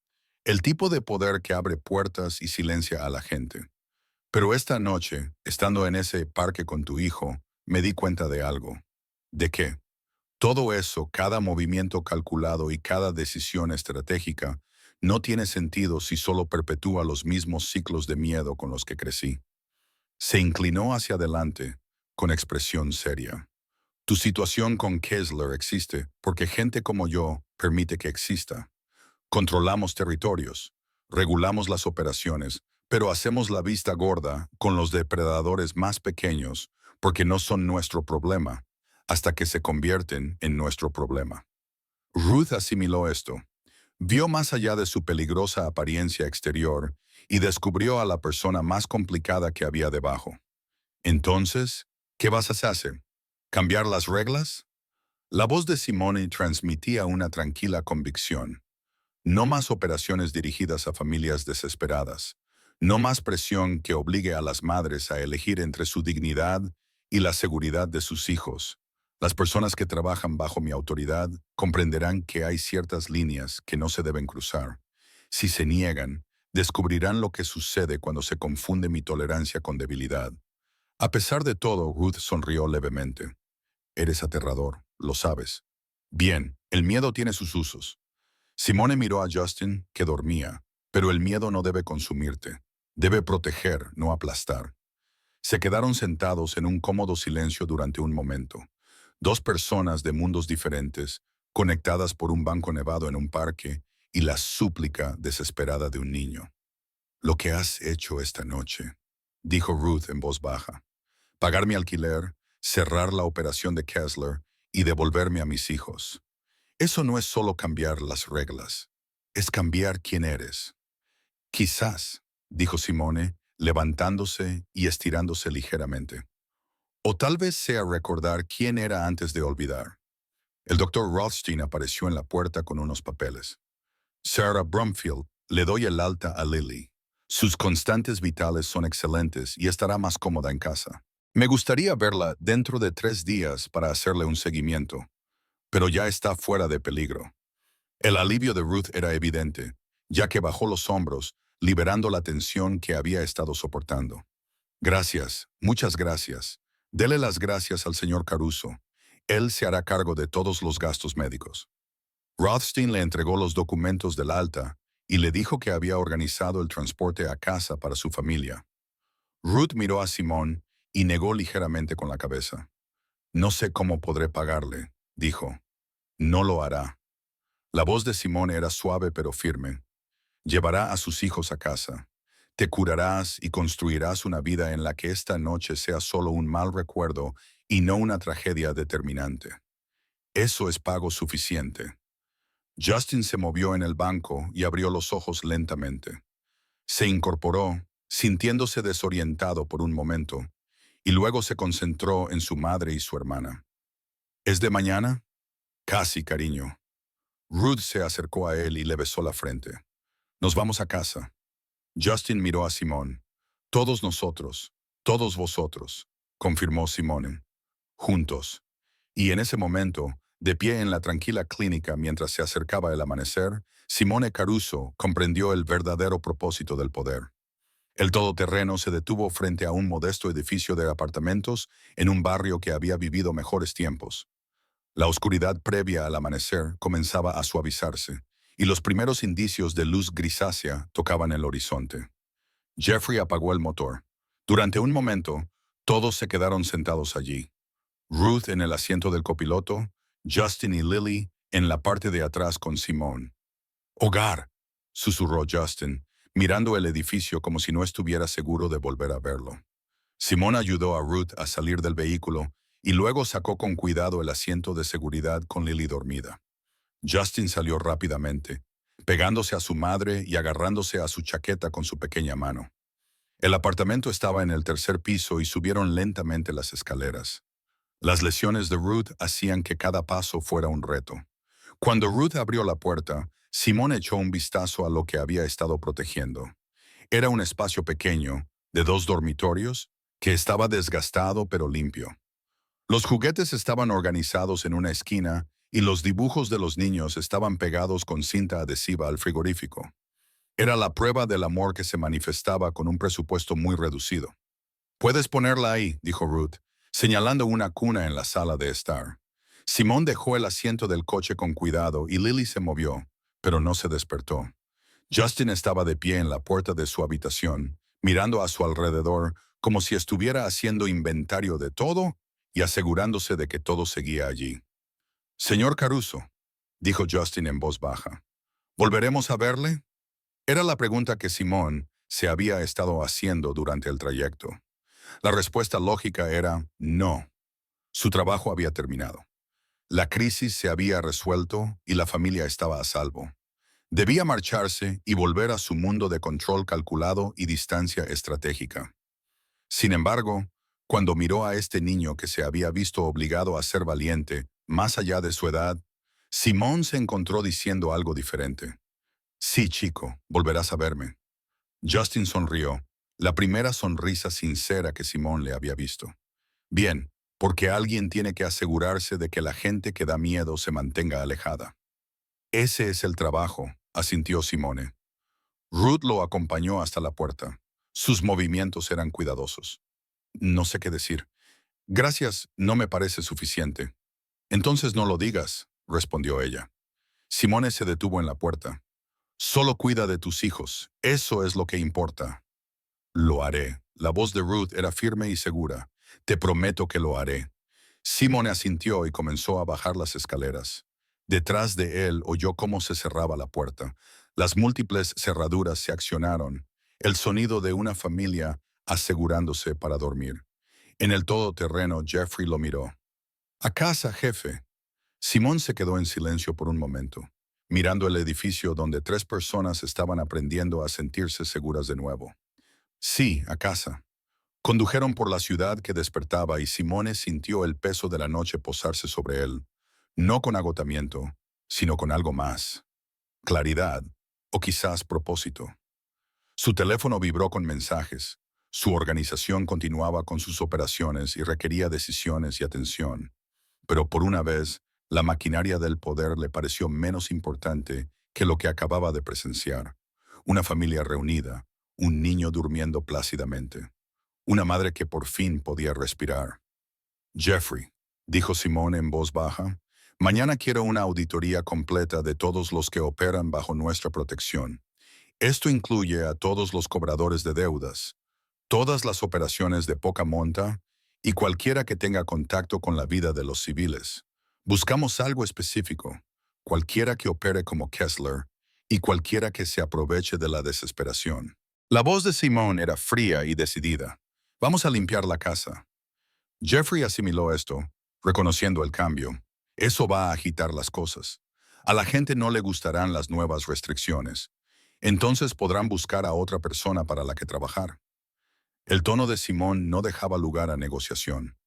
El tipo de poder que abre puertas y silencia a la gente. Pero esta noche, estando en ese parque con tu hijo, me di cuenta de algo. ¿De qué? Todo eso, cada movimiento calculado y cada decisión estratégica, no tiene sentido si solo perpetúa los mismos ciclos de miedo con los que crecí. Se inclinó hacia adelante, con expresión seria. Tu situación con Kessler existe porque gente como yo permite que exista. Controlamos territorios, regulamos las operaciones, pero hacemos la vista gorda con los depredadores más pequeños porque no son nuestro problema, hasta que se convierten en nuestro problema. Ruth asimiló esto, vio más allá de su peligrosa apariencia exterior y descubrió a la persona más complicada que había debajo. Entonces, ¿qué vas a hacer? ¿Cambiar las reglas? La voz de Simone transmitía una tranquila convicción. No más operaciones dirigidas a familias desesperadas. No más presión que obligue a las madres a elegir entre su dignidad y la seguridad de sus hijos. Las personas que trabajan bajo mi autoridad comprenderán que hay ciertas líneas que no se deben cruzar. Si se niegan, descubrirán lo que sucede cuando se confunde mi tolerancia con debilidad. A pesar de todo, Ruth sonrió levemente. Eres aterrador, lo sabes. Bien, el miedo tiene sus usos. Simone miró a Justin, que dormía, pero el miedo no debe consumirte. Debe proteger, no aplastar. Se quedaron sentados en un cómodo silencio durante un momento. Dos personas de mundos diferentes, conectadas por un banco nevado en un parque, y la súplica desesperada de un niño. Lo que has hecho esta noche, dijo Ruth en voz baja. Pagar mi alquiler, cerrar la operación de Kessler y devolverme a mis hijos. Eso no es solo cambiar las reglas, es cambiar quién eres. Quizás, dijo Simone, levantándose y estirándose ligeramente. O tal vez sea recordar quién era antes de olvidar. El doctor Rothstein apareció en la puerta con unos papeles. Sarah Brumfield, le doy el alta a Lily. Sus constantes vitales son excelentes y estará más cómoda en casa. Me gustaría verla dentro de 3 días para hacerle un seguimiento, pero ya está fuera de peligro. El alivio de Ruth era evidente, ya que bajó los hombros, liberando la tensión que había estado soportando. Gracias, muchas gracias. Dele las gracias al señor Caruso. Él se hará cargo de todos los gastos médicos. Rothstein le entregó los documentos del alta y le dijo que había organizado el transporte a casa para su familia. Ruth miró a Simón y negó ligeramente con la cabeza. No sé cómo podré pagarle, dijo. No lo hará. La voz de Simón era suave pero firme. Llevará a sus hijos a casa. Te curarás y construirás una vida en la que esta noche sea solo un mal recuerdo y no una tragedia determinante. Eso es pago suficiente. Justin se movió en el banco y abrió los ojos lentamente. Se incorporó, sintiéndose desorientado por un momento, y luego se concentró en su madre y su hermana. ¿Es de mañana? Casi, cariño. Ruth se acercó a él y le besó la frente. Nos vamos a casa. Justin miró a Simón. Todos nosotros, todos vosotros, confirmó Simone. Juntos. Y en ese momento, de pie en la tranquila clínica mientras se acercaba el amanecer, Simone Caruso comprendió el verdadero propósito del poder. El todoterreno se detuvo frente a un modesto edificio de apartamentos en un barrio que había vivido mejores tiempos. La oscuridad previa al amanecer comenzaba a suavizarse, y los primeros indicios de luz grisácea tocaban el horizonte. Jeffrey apagó el motor. Durante un momento, todos se quedaron sentados allí. Ruth en el asiento del copiloto, Justin y Lily en la parte de atrás con Simone. «Hogar», susurró Justin, mirando el edificio como si no estuviera seguro de volver a verlo. Simone ayudó a Ruth a salir del vehículo y luego sacó con cuidado el asiento de seguridad con Lily dormida. Justin salió rápidamente, pegándose a su madre y agarrándose a su chaqueta con su pequeña mano. El apartamento estaba en el 3er piso y subieron lentamente las escaleras. Las lesiones de Ruth hacían que cada paso fuera un reto. Cuando Ruth abrió la puerta, Simón echó un vistazo a lo que había estado protegiendo. Era un espacio pequeño, de 2 dormitorios, que estaba desgastado pero limpio. Los juguetes estaban organizados en una esquina y los dibujos de los niños estaban pegados con cinta adhesiva al frigorífico. Era la prueba del amor que se manifestaba con un presupuesto muy reducido. «Puedes ponerla ahí», dijo Ruth, señalando una cuna en la sala de estar. Simón dejó el asiento del coche con cuidado y Lily se movió, pero no se despertó. Justin estaba de pie en la puerta de su habitación, mirando a su alrededor como si estuviera haciendo inventario de todo y asegurándose de que todo seguía allí. «Señor Caruso», dijo Justin en voz baja, «¿volveremos a verle?» Era la pregunta que Simón se había estado haciendo durante el trayecto. La respuesta lógica era no. Su trabajo había terminado. La crisis se había resuelto y la familia estaba a salvo. Debía marcharse y volver a su mundo de control calculado y distancia estratégica. Sin embargo, cuando miró a este niño que se había visto obligado a ser valiente, más allá de su edad, Simón se encontró diciendo algo diferente. «Sí, chico, volverás a verme». Justin sonrió, la primera sonrisa sincera que Simón le había visto. «Bien, porque alguien tiene que asegurarse de que la gente que da miedo se mantenga alejada». «Ese es el trabajo», asintió Simone. Ruth lo acompañó hasta la puerta. Sus movimientos eran cuidadosos. «No sé qué decir. Gracias, no me parece suficiente». «Entonces no lo digas», respondió ella. Simone se detuvo en la puerta. Solo cuida de tus hijos. Eso es lo que importa. Lo haré. La voz de Ruth era firme y segura. Te prometo que lo haré. Simone asintió y comenzó a bajar las escaleras. Detrás de él oyó cómo se cerraba la puerta. Las múltiples cerraduras se accionaron. El sonido de una familia asegurándose para dormir. En el todoterreno, Jeffrey lo miró. «A casa, jefe». Simón se quedó en silencio por un momento, mirando el edificio donde 3 personas estaban aprendiendo a sentirse seguras de nuevo. Sí, a casa. Condujeron por la ciudad que despertaba y Simone sintió el peso de la noche posarse sobre él, no con agotamiento, sino con algo más, claridad o quizás propósito. Su teléfono vibró con mensajes. Su organización continuaba con sus operaciones y requería decisiones y atención. Pero por una vez, la maquinaria del poder le pareció menos importante que lo que acababa de presenciar. Una familia reunida, un niño durmiendo plácidamente, una madre que por fin podía respirar. «Jeffrey», dijo Simone en voz baja, «mañana quiero una auditoría completa de todos los que operan bajo nuestra protección. Esto incluye a todos los cobradores de deudas, todas las operaciones de poca monta y cualquiera que tenga contacto con la vida de los civiles. Buscamos algo específico, cualquiera que opere como Kessler y cualquiera que se aproveche de la desesperación». La voz de Simone era fría y decidida. «Vamos a limpiar la casa». Jeffrey asimiló esto, reconociendo el cambio. Eso va a agitar las cosas. A la gente no le gustarán las nuevas restricciones. Entonces podrán buscar a otra persona para la que trabajar. El tono de Simón no dejaba lugar a negociación.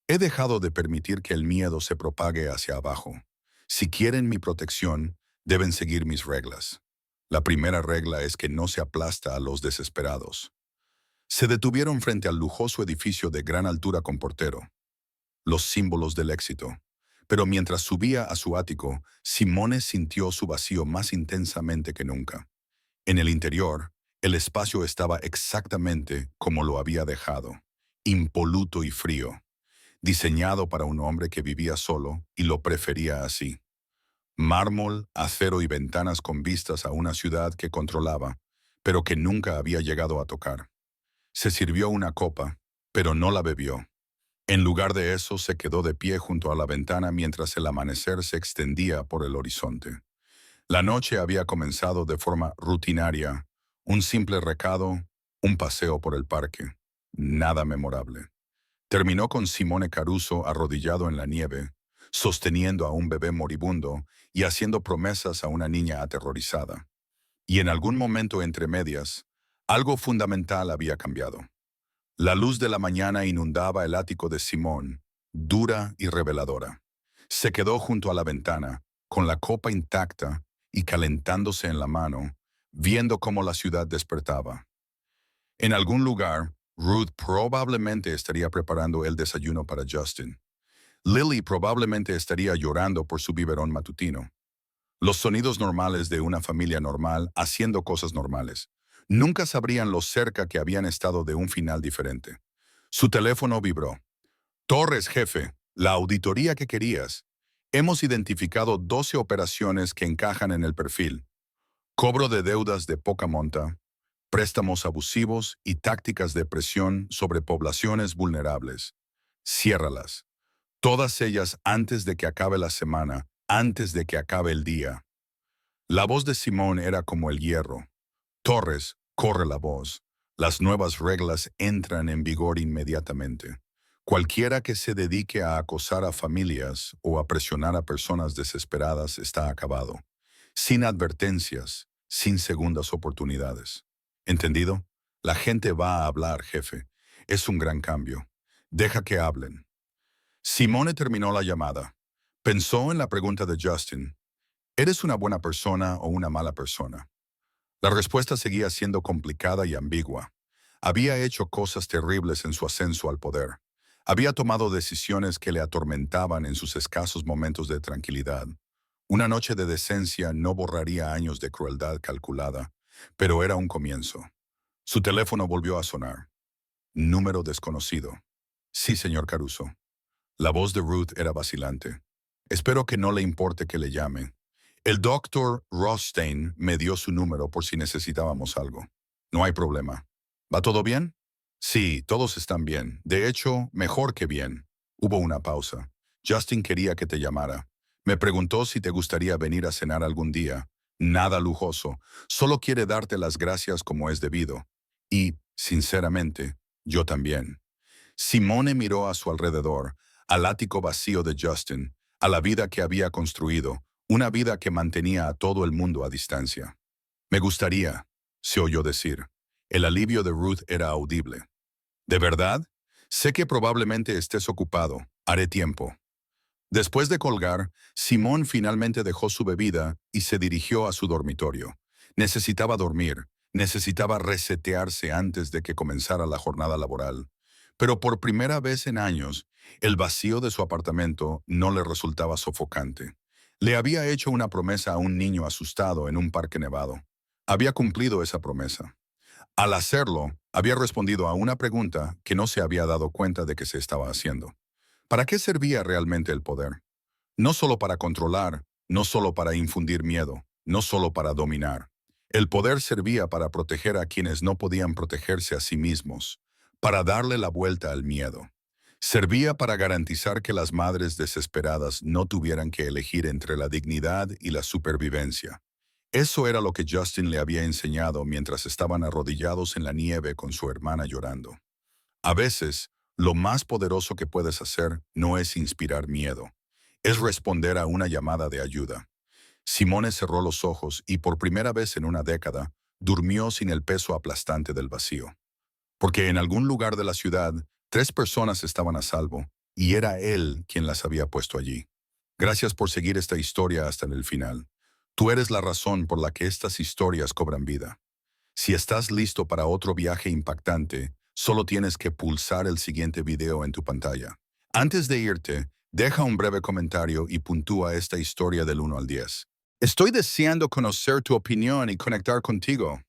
«He dejado de permitir que el miedo se propague hacia abajo. Si quieren mi protección, deben seguir mis reglas. La primera regla es que no se aplasta a los desesperados». Se detuvieron frente al lujoso edificio de gran altura con portero, los símbolos del éxito. Pero mientras subía a su ático, Simone sintió su vacío más intensamente que nunca. En el interior, el espacio estaba exactamente como lo había dejado, impoluto y frío, diseñado para un hombre que vivía solo y lo prefería así. Mármol, acero y ventanas con vistas a una ciudad que controlaba, pero que nunca había llegado a tocar. Se sirvió una copa, pero no la bebió. En lugar de eso, se quedó de pie junto a la ventana mientras el amanecer se extendía por el horizonte. La noche había comenzado de forma rutinaria, un simple recado, un paseo por el parque. Nada memorable. Terminó con Simone Caruso arrodillado en la nieve, sosteniendo a un bebé moribundo y haciendo promesas a una niña aterrorizada. Y en algún momento entre medias, algo fundamental había cambiado. La luz de la mañana inundaba el ático de Simón, dura y reveladora. Se quedó junto a la ventana, con la copa intacta y calentándose en la mano, viendo cómo la ciudad despertaba. En algún lugar, Ruth probablemente estaría preparando el desayuno para Justin. Lily probablemente estaría llorando por su biberón matutino. Los sonidos normales de una familia normal haciendo cosas normales. Nunca sabrían lo cerca que habían estado de un final diferente. Su teléfono vibró. «Torres, jefe, la auditoría que querías. Hemos identificado 12 operaciones que encajan en el perfil. Cobro de deudas de poca monta, préstamos abusivos y tácticas de presión sobre poblaciones vulnerables. Ciérralas. Todas ellas antes de que acabe la semana, antes de que acabe el día». La voz de Simón era como el hierro. «Torres, corre la voz. Las nuevas reglas entran en vigor inmediatamente. Cualquiera que se dedique a acosar a familias o a presionar a personas desesperadas está acabado. Sin advertencias, sin segundas oportunidades. ¿Entendido? La gente va a hablar, jefe. Es un gran cambio. Deja que hablen». Simone terminó la llamada. Pensó en la pregunta de Justin. ¿Eres una buena persona o una mala persona? La respuesta seguía siendo complicada y ambigua. Había hecho cosas terribles en su ascenso al poder. Había tomado decisiones que le atormentaban en sus escasos momentos de tranquilidad. Una noche de decencia no borraría años de crueldad calculada, pero era un comienzo. Su teléfono volvió a sonar. Número desconocido. «Sí, señor Caruso». La voz de Ruth era vacilante. «Espero que no le importe que le llame. El doctor Rothstein me dio su número por si necesitábamos algo. No hay problema. ¿Va todo bien? Sí, todos están bien. De hecho, mejor que bien. Hubo una pausa. Justin quería que te llamara. Me preguntó si te gustaría venir a cenar algún día. Nada lujoso. Solo quiere darte las gracias como es debido. Y, sinceramente, yo también. Simone miró a su alrededor, al ático vacío de Justin, a la vida que había construido, una vida que mantenía a todo el mundo a distancia. Me gustaría, se oyó decir. El alivio de Ruth era audible. ¿De verdad? Sé que probablemente estés ocupado. Haré tiempo. Después de colgar, Simón finalmente dejó su bebida y se dirigió a su dormitorio. Necesitaba dormir, necesitaba resetearse antes de que comenzara la jornada laboral. Pero por primera vez en años, el vacío de su apartamento no le resultaba sofocante. Le había hecho una promesa a un niño asustado en un parque nevado. Había cumplido esa promesa. Al hacerlo, había respondido a una pregunta que no se había dado cuenta de que se estaba haciendo. ¿Para qué servía realmente el poder? No solo para controlar, no solo para infundir miedo, no solo para dominar. El poder servía para proteger a quienes no podían protegerse a sí mismos, para darle la vuelta al miedo. Servía para garantizar que las madres desesperadas no tuvieran que elegir entre la dignidad y la supervivencia. Eso era lo que Justin le había enseñado mientras estaban arrodillados en la nieve con su hermana llorando. A veces, lo más poderoso que puedes hacer no es inspirar miedo, es responder a una llamada de ayuda. Simone cerró los ojos y por primera vez en una década, durmió sin el peso aplastante del vacío. Porque en algún lugar de la ciudad, 3 personas estaban a salvo, y era él quien las había puesto allí. Gracias por seguir esta historia hasta el final. Tú eres la razón por la que estas historias cobran vida. Si estás listo para otro viaje impactante, solo tienes que pulsar el siguiente video en tu pantalla. Antes de irte, deja un breve comentario y puntúa esta historia del 1 al 10. Estoy deseando conocer tu opinión y conectar contigo.